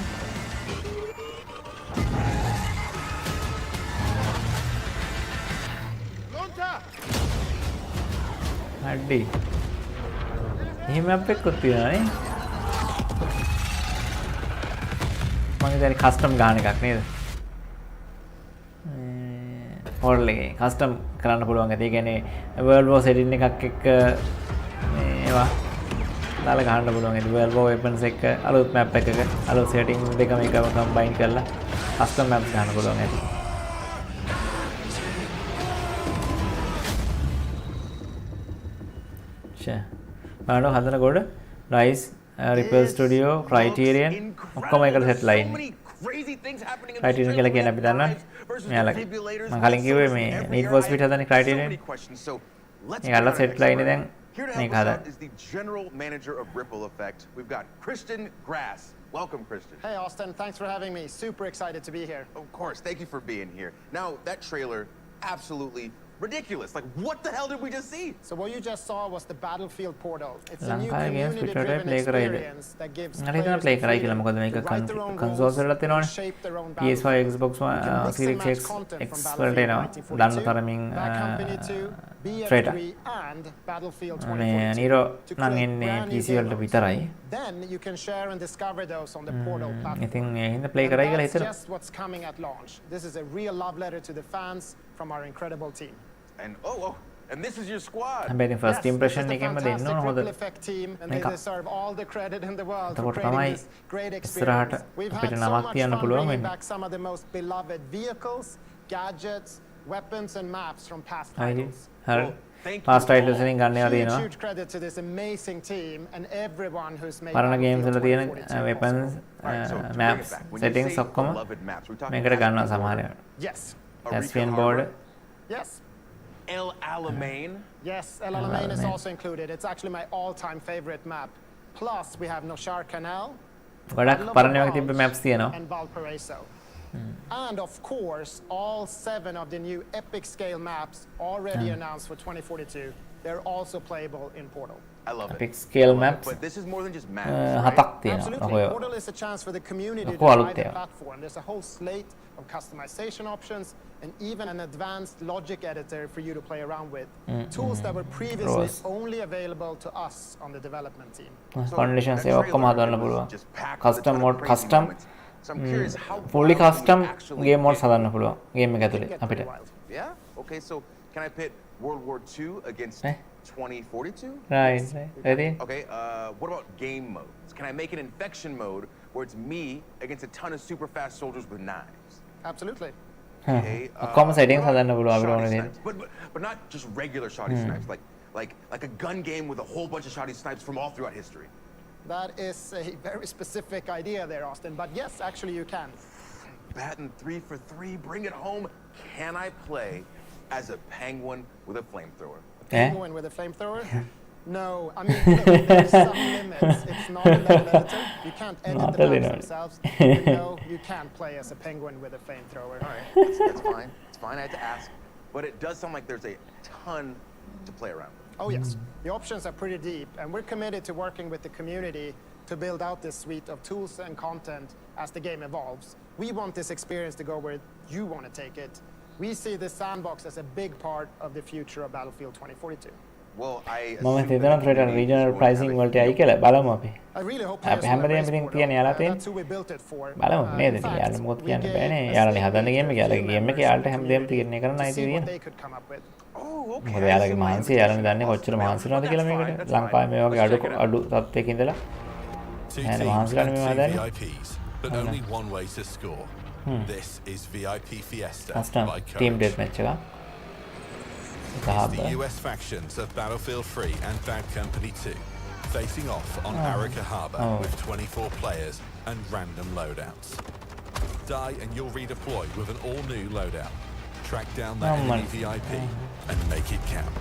Hadi. Ini map එකක් තියෙනවා නේ. මම හිතන්නේ කස්ටම් ගන්න එකක් නේද? හොරල් එකේ කස්ටම් කරන්න පුළුවන්. ඒ කියන්නේ World War setting එකක් එක්ක මේවා දාලා ගහන්න පුළුවන්. ඒ World War weapons එක අලුත් map එකක අලුත් setting දෙකම එකම combine කරලා custom maps ගන්න පුළුවන් ඇති. බලන්න හදන කොට DICE Ripple Studio Criterion ඔක්කොම එකට set line. Criterion කියලා කියන අපි දන්නවා. මෙයාලා මම කලින් කිව්වේ මේ Need for Speed හදන Criterion. ඒගොල්ලෝ set line දැන් Here to help us out is the general manager of Ripple Effect. We've got Christian Grass. Welcome, Christian. Hey, Austin. Thanks for having me. Super excited to be here. Of course. Thank you for being here. Now, that trailer absolutely ridiculous. Like, what the hell did we just see? So what you just saw was the Battlefield portal. It's a new ලංකාවේ games community-driven play කරයිද? experience that gives මට හිතෙනවා players play the කරයි කියලා. freedom මොකද මේක to write their own consoles rules වලට and තියෙනවනේ. shape their own PS5 battlefield. Xbox You can mix and Series match X content X from වලට එනවා. Battlefield දන්න 1942, තරමින් Bad Company 2, straight BF3 and Battlefield මේ 2042 අනීරෝ to නම් create එන්නේ brand new PC game වලට modes. විතරයි. Then you can share and discover those on the portal platform. ඉතින් ඒ හින්දා play And කරයි කියලා that's හිතනවා. just what's coming at launch. This is a real love letter to the fans from our incredible team. And and this is your squad. හැබැයි ඉතින් first impression this is the එකෙන්ම දෙන්න fantastic ඕන හොඳ ripple effect team, and they deserve all the credit in the world for එතකොට creating තමයි this great ඉස්සරහට experience. We've අපිට had so නමක් much තියන්න fun පුළුවන් bringing වෙන්නේ. back some of the most beloved vehicles, gadgets, weapons, and maps from past හරි. titles. හරි. past titles වලින් ගන්න ඒවා තියෙනවා. Huge credit to this amazing team and everyone who's made පරණ games වල තියෙන weapons maps settings ඔක්කොම මේකට ගන්නවා සමහර ඒවා. Yes. Caspian board. Yes. El Alamein. Yes, El Alamein is also included. It's actually my all-time favorite map. Plus, we have Noshar Canal, ගොඩක් පරණ ඒවා තිබ්බ maps තියෙනවා. and Valparaiso. And of course, all 7 of the new epic scale maps already announced for 2042, they're also playable in Portal. I love epic scale maps. But this is more than just maps. හතක් තියෙනවා. Absolutely. Portal is a chance for the community to ඔක්කොම අලුත් try the ඒවා. platform. There's a whole slate of customization options and even an advanced logic editor for you to play around with. Tools that were previously only available to us on the development team. Conditions ඒවා ඔක්කොම හදන්න පුළුවන්. Custom mode, custom fully custom game modes හදන්න පුළුවන්. Game එක ඇතුලේ අපිට. Yeah? Okay, so can I pit World War II against 2042? Right. Ready? Okay, what about game modes? Can I make an infection mode where it's me against a ton of super fast soldiers with knives? Absolutely. ඔක්කොම settings හදන්න පුළුවන් අපිට ඕන දේ. But not just regular shoddy snipes, like a gun game with a whole bunch of shoddy snipes from all throughout history. That is a very specific idea there, Austin, but yes, actually you can. Batting 3 for 3, bring it home. Can I play as a penguin with a flamethrower? A penguin with a flamethrower? No, I mean, look, there's some limits. It's not a level editor. You can't edit the maps themselves. But no, you can't play as a penguin with a flamethrower. All right, that's fine. It's fine, I had to ask. But it does sound like there's a ton to play around with. Oh, yes. The options are pretty deep, and we're committed to working with the community to build out this suite of tools and content as the game evolves. We want this experience to go where you want to take it. We see this sandbox as a big part of the future of Battlefield 2042. Well, මම හිතනවා threat and regional pricing වලට යයි කියලා බලමු අපි. I really hope අපි හැමදේම ඉතින් තියන යාලා තියෙන. that's who we built it for. බලමු නේද ඉතින් යාළුවා මොකද කියන්න බෑනේ. යාළුවානේ හදන්න ගේම් එක. යාළුවාගේ ගේම් එකේ යාළුවට හැමදේම තීරණය කරන්න අයිති තියෙනවා. මොකද යාළුවාගේ මහන්සිය යාළුවානේ දන්නේ කොච්චර මහන්සි වෙනවද කියලා මේකට. ලංකාවේ මේ වගේ අඩු තත්ත්වයක ඉඳලා යාළුවා මහන්සිලානේ මේව හදන්නේ. But only one way to score. This is VIP Fiesta Custom by team Courage. deathmatch එක. It's the US factions of Battlefield 3 and Bad Company 2 facing off on Arica Harbour with 24 players and random loadouts. Die and you'll redeploy with an all-new loadout. Track down that enemy VIP and make it count.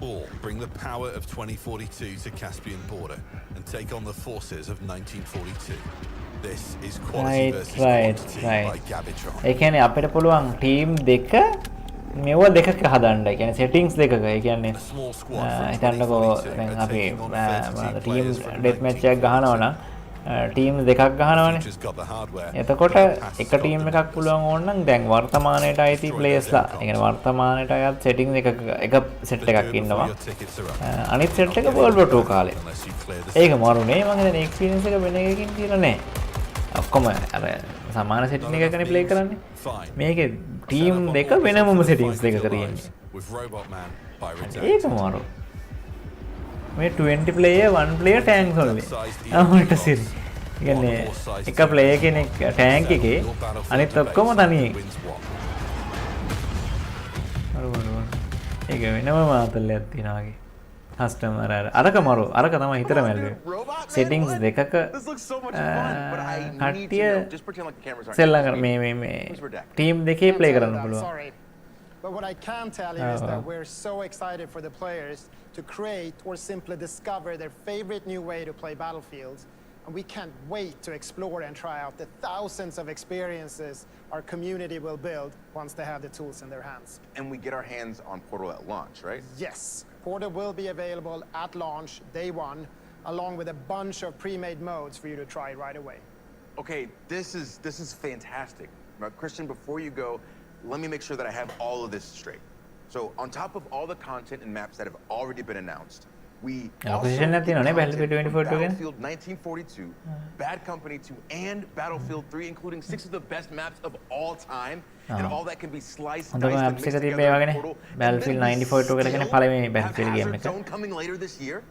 Or bring the power of 2042 to Caspian border and take on the forces of 1942. This is quality versus quantity by Gabitron. ඒ කියන්නේ අපිට පුළුවන් team දෙක මෙව දෙකක හදන්න. ඒ කියන්නේ settings දෙකක. ඒ කියන්නේ හිතන්නකෝ දැන් අපි ටීම් ඩෙත් මැච් එකක් ගහනවා නම් ටීම් දෙකක් ගහනවනේ. එතකොට එක ටීම් එකක් පුළුවන් ඕන නම් දැන් වර්තමානයේට අයිති ප්ලේයර්ස්ලා. ඒ කියන්නේ වර්තමානයේට අයත් settings එකක එක සෙට් එකක් ඉන්නවා. අනිත් සෙට් එක World War 2 කාලේ. ඒක මරුනේ මම හිතන්නේ එක්ස්පීරියන්ස් එක වෙන එකකින් කියලා නෑ. ඔක්කොම අර සමාන සෙටින් එකකනේ ප්ලේ කරන්නේ. මේකේ ටීම් දෙක වෙනමම සෙටින්ග්ස් දෙකක තියෙන්නේ. ඒක මාරු. මේ 20 player 1 player tanks only. අපිට සිරි. කියන්නේ එක player කෙනෙක් tank එකේ අනිත් ඔක්කොම තනියෙන්. ඒක වෙනම මාතලයක් තියනවා වගේ. කස්ටමර් අරක මරු අරක තමයි හිතර මැල්ලුවේ. settings දෙකක කට්ටිය සෙල්ලා කර මේ ටීම් දෙකේ ප්ලේ කරන්න පුළුවන්. But what I can tell you is that we're so excited for the players to create or simply discover their favorite new way to play Battlefields. And we can't wait to explore and try out the thousands of experiences our community will build once they have the tools in their hands. And we get our hands on Portal at launch, right? Yes, Portal will be available at launch, day one, along with a bunch of pre-made modes for you to try right away. Okay, this is fantastic. Now, Christian, before you go, let me make sure that I have all of this straight. So on top of all the content and maps that have already been announced, we also get content from Battlefield 1942, Bad Company 2, and Battlefield 3, including 6 of the best maps of all time, and all that can be sliced, diced, and mixed together in Portal. Battlefield 94 එකගෙන පළවෙනි Battlefield game එක. Zone coming later this year?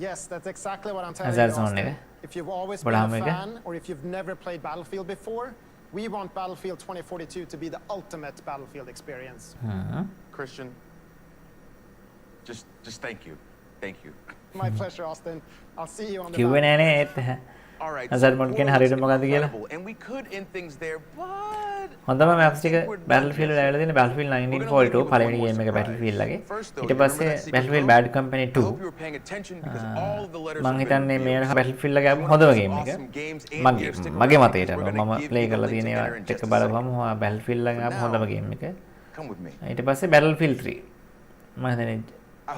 Yes, that's exactly what I'm telling Hazard you, Zone Austin. එක. If you've always been a fan, or if you've never played Battlefield before, we want Battlefield 2042 to be the ultimate Battlefield experience. Christian, just thank you. Thank you. My pleasure, Austin. I'll see you on the කිව්වේ නෑනේ ඒත්. All right. Hazard mode කියන හරියට මොකද්ද කියලා. And we could end things there, but හොඳම maps ටික Battlefield වල ඇවිල්ලා තියෙන Battlefield 1942 පළවෙනි game එක Battlefield ලගේ. ඊට පස්සේ Battlefield Bad Company 2. මම හිතන්නේ මේ Battlefield ලගේ හොඳම game එක. මගේ මතයට මම play කරලා තියෙන ඒවා එක බලපුවම Battlefield ලගේ හොඳම game එක. ඊට පස්සේ Battlefield 3. මම හිතන්නේ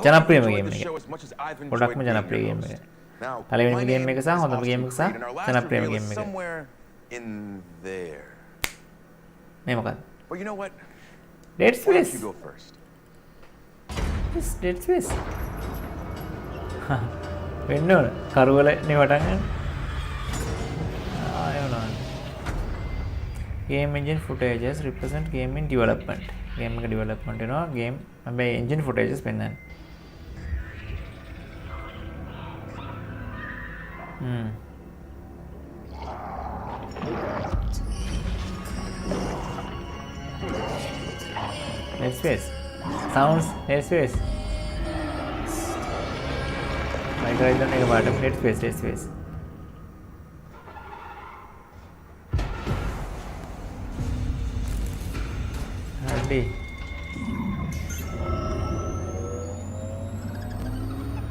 ජනප්‍රියම game එක. ගොඩක්ම ජනප්‍රිය game එක. පළවෙනි game එක සහ හොඳම game එක සහ ජනප්‍රියම game එක. somewhere in there. මේ මොකක්ද? Well, you know what? Dead Space. You go first. This Dead Space. වෙන්න ඕන. කරුවල නේ වටන් ගන්න. ආයෝනා. Game engine footages represent game in development. Game එක development වෙනවා. Game හැබැයි engine footages පෙන්නන්නේ. Dead Space. Sounds Dead Space. Like right there, bottom. Dead Space. Dead Space. Hardy.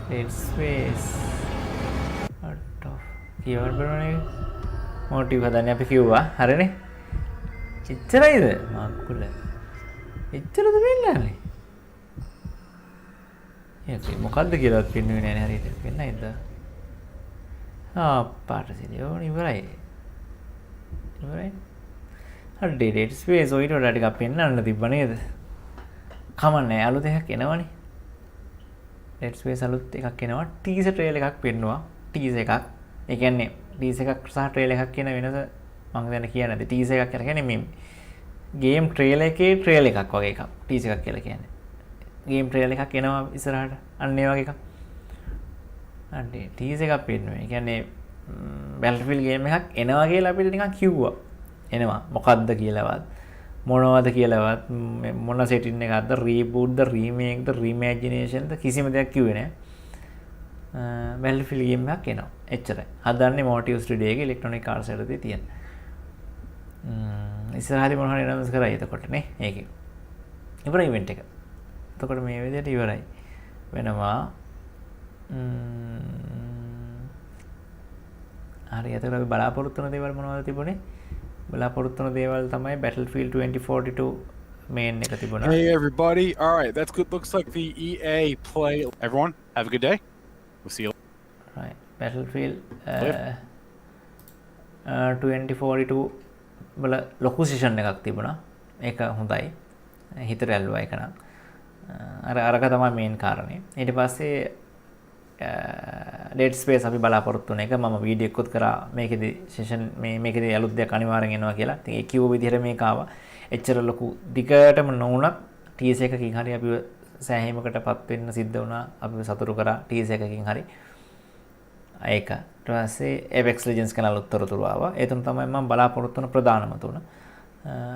Dead Space. What of? Keyboard බලන්නේ motive හදන්නේ අපි කිව්වා. හරිනේ. එච්චරයිද? මාක්කුල. එච්චරද වෙන්නේ? ඒක මොකද්ද කියලාත් පෙන්වන්නේ නැහැ හරියට. වෙන්නයිද? පාට සිලියෝ ඉවරයි. ඉවරයි. හරි Dead Space ඔයිට වඩා ටිකක් පෙන්වන්න තිබ්බ නේද? කමන්නේ අලුත් එකක් එනවනේ. Dead Space අලුත් එකක් එනවා. teaser trailer එකක් පෙන්නුවා. teaser එකක්. ඒ කියන්නේ teaser එකක් සහ trailer එකක් කියන වෙනස මම දැන් කියන්නේ නැද්ද? teaser එකක් කියලා කියන්නේ මේ game trailer එකේ trailer එකක් වගේ එකක්. teaser එකක් කියලා කියන්නේ. game trailer එකක් එනවා ඉස්සරහට. අන්න ඒ වගේ එකක්. අන්න teaser එකක් පෙන්නුවා. ඒ කියන්නේ Battlefield game එකක් එනවා කියලා අපිට නිකන් කිව්වා. එනවා. මොකද්ද කියලාවත් මොනවද කියලාවත් මොන setting එකක්ද reboot ද remake ද reimagination ද කිසිම දෙයක් කිව්වේ නැහැ. Battlefield game එකක් එනවා. එච්චරයි. හදන්නේ Motive Studio එකේ Electronic Arts එකේ තියෙන. ඉස්සරහදී මොන හරි announce කරයි එතකොට නේ. ඒකේ. ඉවර event එක. එතකොට මේ විදිහට ඉවරයි. වෙනවා. හරි එතකොට අපි බලාපොරොත්තු වෙන දේවල් මොනවද තිබුණේ? බලාපොරොත්තු වෙන දේවල් තමයි Battlefield 2042 main එක තිබුණා. Hey everybody. All right, that's good. Looks like the EA play. Everyone, have a good day. We'll see you. Right. Battlefield 2042 වල ලොකු සෙෂන් එකක් තිබුණා. ඒක හොඳයි. හිතට ඇල්ලුවා ඒක නම්. අරක තමයි මේන් කාරණේ. ඊට පස්සේ Dead Space අපි බලාපොරොත්තු වෙන එක මම වීඩියෝ එකක් කරා මේකෙදි සෙෂන් මේකෙදි අලුත් දෙයක් අනිවාර්යෙන් එනවා කියලා. ඉතින් ඒ කිව්ව විදිහට මේක ආවා. එච්චර ලොකු දිගටම නොවුණත් TS එකකින් හරි අපිව සෑහීමකටපත් වෙන්න සිද්ධ වුණා. අපිව සතුටු කරා TS එකකින් හරි. ඒක. ඊට පස්සේ Apex Legends කියන අලුත් තොරතුරු ආවා. ඒ තුන තමයි මම බලාපොරොත්තු වෙන ප්‍රධානම තුන.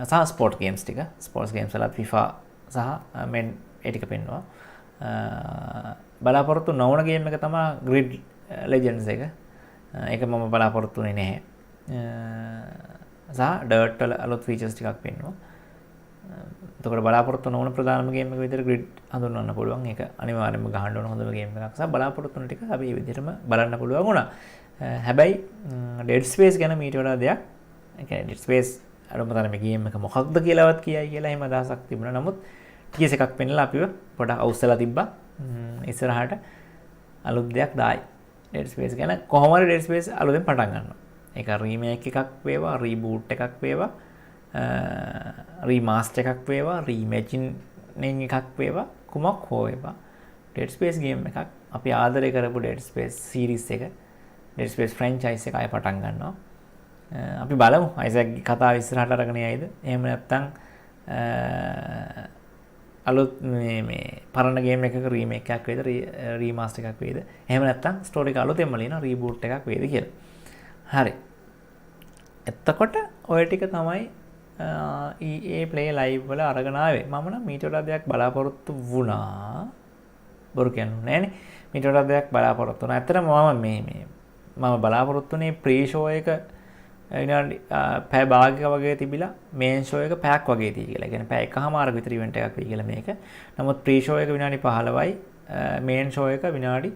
සහ ස්පෝර්ට් ගේම්ස් ටික. ස්පෝර්ට්ස් ගේම්ස් වල FIFA සහ මෙන් ඒ ටික පෙන්වනවා. බලාපොරොත්තු නොවන ගේම් එක තමයි Grid Legends එක. ඒක මම බලාපොරොත්තු වෙන්නේ නැහැ. සහ Dirt වල අලුත් features ටිකක් පෙන්වනවා. එතකොට බලාපොරොත්තු නොවන ප්‍රධානම ගේම් එක විදිහට Grid හඳුන්වන්න පුළුවන්. ඒක අනිවාර්යයෙන්ම ගහන්න ඕන හොඳම ගේම් එකක්. සහ බලාපොරොත්තු වෙන ටික අපි මේ විදිහටම බලන්න පුළුවන් වුණා. හැබැයි Dead Space ගැන මීට වඩා දෙයක්. ඒ කියන්නේ Dead Space අරමුතන මේ ගේම් එක මොකක්ද කියලාවත් කියයි කියලා එහෙම අදහසක් තිබුණා. නමුත් TS එකක් පෙන්නලා අපිව පොඩක් අවුස්සලා තිබ්බා. ඉස්සරහට අලුත් දෙයක් දායි. Dead Space ගැන කොහොම හරි Dead Space අලුතෙන් පටන් ගන්නවා. ඒක රීමේක් එකක් වේවා, රීබූට් එකක් වේවා, රීමාස්ටර් එකක් වේවා, රීමැජිනින් එකක් වේවා, කුමක් හෝ වේවා. Dead Space ගේම් එකක් අපි ආදරය කරපු Dead Space series එක, Dead Space franchise එක ආයෙ පටන් ගන්නවා. අපි බලමු අයිසැක්ගේ කතාව ඉස්සරහට අරගෙන යයිද? එහෙම නැත්නම් අලුත් මේ පරණ ගේම් එකක රීමේක් එකක් වේද, රීමාස්ටර් එකක් වේද? එහෙම නැත්නම් ස්ටෝරි එක අලුතෙන්ම ලියන රීබූට් එකක් වේද කියලා. හරි. එතකොට ඔය ටික තමයි EA Play Live වල අරගෙන ආවේ. මම නම් මීට වඩා දෙයක් බලාපොරොත්තු වුණා. බොරු කියන්නේ නෑනේ. මීට වඩා දෙයක් බලාපොරොත්තු වුණා. ඇත්තටම මම බලාපොරොත්තු වුණේ ප්‍රී ෂෝ එක විනාඩි පැය භාගයක වගේ තිබිලා මේන් ෂෝ එක පැයක් වගේ තිය කියලා. කියන්නේ පැය එකමාරක විතර ඉවෙන්ට් එකක් වෙයි කියලා මේක. නමුත් ප්‍රී ෂෝ එක විනාඩි 15යි මේන් ෂෝ එක විනාඩි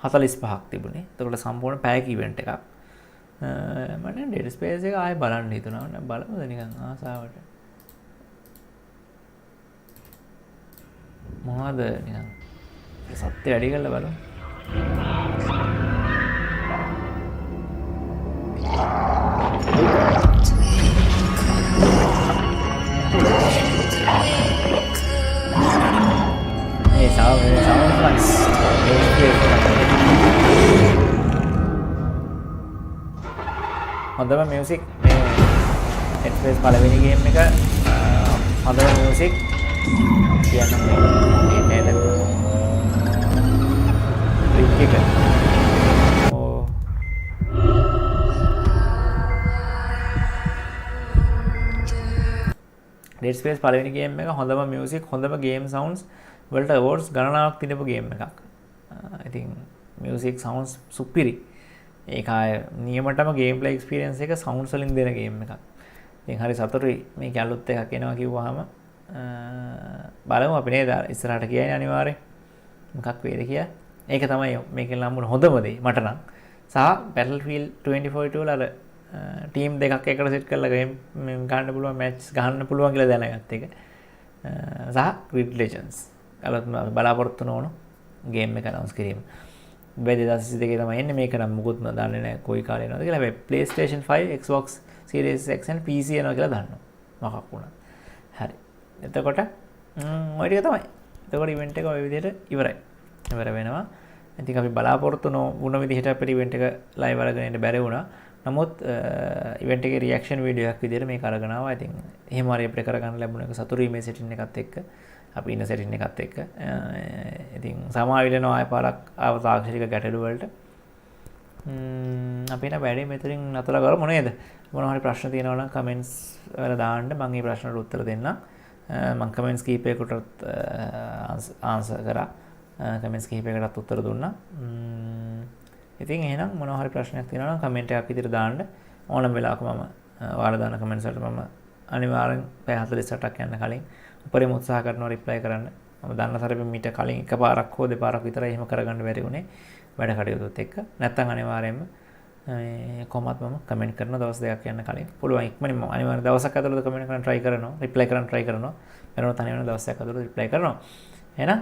45ක් තිබුණේ. ඒකට සම්පූර්ණ පැයක ඉවෙන්ට් එකක්. මම Dead Space එක ආයෙ බලන්න හිතුණා. බලමුද නිකන් ආසාවට. මොනවද නිකන් සත්‍ය වැඩි කරලා බලමු. sounds nice. හොඳම මියුසික් මේ Dead Space පළවෙනි ගේම් එක හොඳම මියුසික් කියන්න මේ නේද? රික් එක. Dead Space පළවෙනි ගේම් එක හොඳම මියුසික් හොඳම ගේම් සවුන්ඩ්ස් වලට අවෝඩ්ස් ගණනාවක් තිනපු ගේම් එකක්. ඉතින් මියුසික් සවුන්ඩ්ස් සුපිරි. ඒක ආය නියමටම ගේම් ප්ලේ එක්ස්පීරියන්ස් එක සවුන්ඩ්ස් වලින් දෙන ගේම් එකක්. ඉතින් හරි සතුටුයි මේක අලුත් එකක් එනවා කිව්වහම බලමු අපි නේද ඉස්සරහට කියන්නේ අනිවාර්යෙන් මොකක් වේද කියලා. ඒක තමයි මේකෙන් ලම්බුන හොඳම දේ මට නම්. සහ Battlefield 2042 වල අර ටීම් දෙකක් එකට සෙට් කරලා ගේම් ගන්න පුළුවන් මැච් ගන්න පුළුවන් කියලා දැනගත්ත එක. සහ Grid Legends අලුත් බලාපොරොත්තු නොවන ගේම් එක අනවුන්ස් කිරීම. 2022 තමයි එන්නේ. මේක නම් මුකුත්ම දන්නේ නැහැ කොයි කාලේ එනවද කියලා. හැබැයි PlayStation 5, Xbox Series X and PC එනවා කියලා දන්නවා. මොකක් වුණත්. හරි. එතකොට ඔය ටික තමයි. එතකොට ඉවෙන්ට් එක ඔය විදිහට ඉවරයි. ඉවර වෙනවා. ඉතින් අපි බලාපොරොත්තු නොවුන විදිහට අපිට ඉවෙන්ට් එක ලයිව් අරගෙන ඉන්න බැරි වුණා. නමුත් ඉවෙන්ට් එකේ රියැක්ෂන් වීඩියෝ එකක් විදිහට මේක අරගෙන ආවා. ඉතින් එහෙම හරි අපිට කරගන්න ලැබුණ එක සතුටුයි මේ සෙටින් එකත් එක්ක. අපි ඉන්න සෙටින් එකත් එක්ක. ඉතින් සමාවිලනවා ආය පාරක් ආව තාක්ෂණික ගැටලු වලට. අපි න වැඩි මෙතනින් නතර කරමු නේද? මොනවා හරි ප්‍රශ්න තියෙනවා නම් කමෙන්ට්ස් වල දාන්න මම මේ ප්‍රශ්නට උත්තර දෙන්නම්. මම කමෙන්ට්ස් කීපයකටත් ආන්සර් කරා. කමෙන්ට්ස් කීපයකටත් උත්තර දුන්නා. ඉතින් එහෙනම් මොනවා හරි ප්‍රශ්නයක් තියෙනවා නම් කමෙන්ට් එකක් විදිහට දාන්න. ඕනම වෙලාවක මම ඔයාලා දාන කමෙන්ට්ස් වලට මම අනිවාර්යෙන් පැය 48ක් යන කලින් උපරිම උත්සාහ කරනවා රිප්ලයි කරන්න. මම දන්න තරමින් මීට කලින් එකපාරක් හෝ දෙපාරක් විතරයි එහෙම කරගන්න බැරි වුණේ වැඩ කටයුතුත් එක්ක. නැත්තම් අනිවාර්යයෙන්ම කොහොමත් මම කමෙන්ට් කරන දවස් දෙකක් යන කලින් පුළුවන් ඉක්මනින්ම අනිවාර්යෙන් දවසක් ඇතුළත කමෙන්ට් කරන්න try කරනවා. රිප්ලයි කරන්න try කරනවා. වෙනම තනියම දවසක් ඇතුළත රිප්ලයි කරනවා. එහෙනම්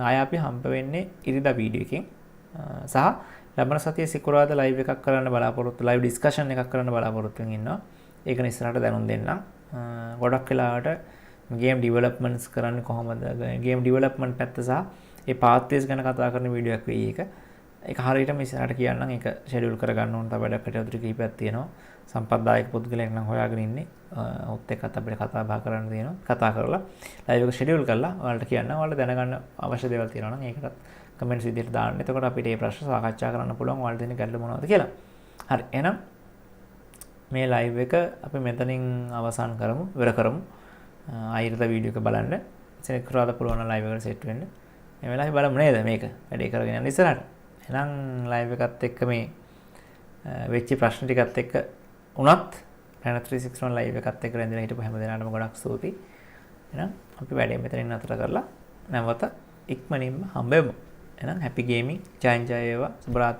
ආය අපි හම්බ වෙන්නේ ඉරිදා වීඩියෝ එකකින්. සහ ලබන සතියේ සිකුරාදා ලයිව් එකක් කරන්න බලාපොරොත්තු ලයිව් ඩිස්කෂන් එකක් කරන්න බලාපොරොත්තු වෙමින් ඉන්නවා. ඒක ඉස්සරහට දැනුම් දෙන්නම්. ගොඩක් වෙලාවට ගේම් ඩිවලොප්මන්ට්ස් කරන්නේ කොහොමද? ගේම් ඩිවලොප්මන්ට් පැත්ත සහ ඒ පාත්වේස් ගැන කතා කරන වීඩියෝ එකක් වෙයි ඒක. ඒක හරියටම ඉස්සරහට කියන්නම්. ඒක ෂෙඩියුල් කරගන්න ඕන තව වැඩ කටයුතු කිහිපයක් තියෙනවා. සම්පත්දායක පුද්ගලයෙක් නම් හොයාගෙන ඉන්නේ. ඔත් එක්කත් අපිට කතා බහ කරන්න තියෙනවා. කතා කරලා ලයිව් එක ෂෙඩියුල් කරලා ඔයාලට කියන්න. ඔයාලට දැනගන්න අවශ්‍ය දේවල් තියෙනවා නම් ඒකටත් කමෙන්ට්ස් විදිහට දාන්න. එතකොට අපිට මේ ප්‍රශ්න සාකච්ඡා කරන්න පුළුවන්. ඔයාලට දෙන ගැටලු මොනවද කියලා. හරි. එහෙනම් මේ ලයිව් එක අපි මෙතනින් අවසන් කරමු. ඉවර කරමු. ආයෙත් වීඩියෝ එක බලන්න. සෙනෙක්රාද පුළුවන් නම් ලයිව් එකට සෙට් වෙන්න. මේ වෙලාවේ බලමු නේද මේක. වැඩේ කරගෙන යන්න ඉස්සරහට. එහෙනම් ලයිව් එකත් එක්ක මේ වෙච්ච ප්‍රශ්න ටිකත් එක්ක උනත් Planet 361 ලයිව් එකත් එක්ක රැඳිලා හිටපු හැම දෙනාටම ගොඩක් ස්තුතියි. එහෙනම් අපි වැඩේ මෙතනින් නතර කරලා නැවත ඉක්මනින්ම හම්බෙමු. එහෙනම් හැපි ගේමින් ජය ජය වේවා. සුබ රාත්‍රි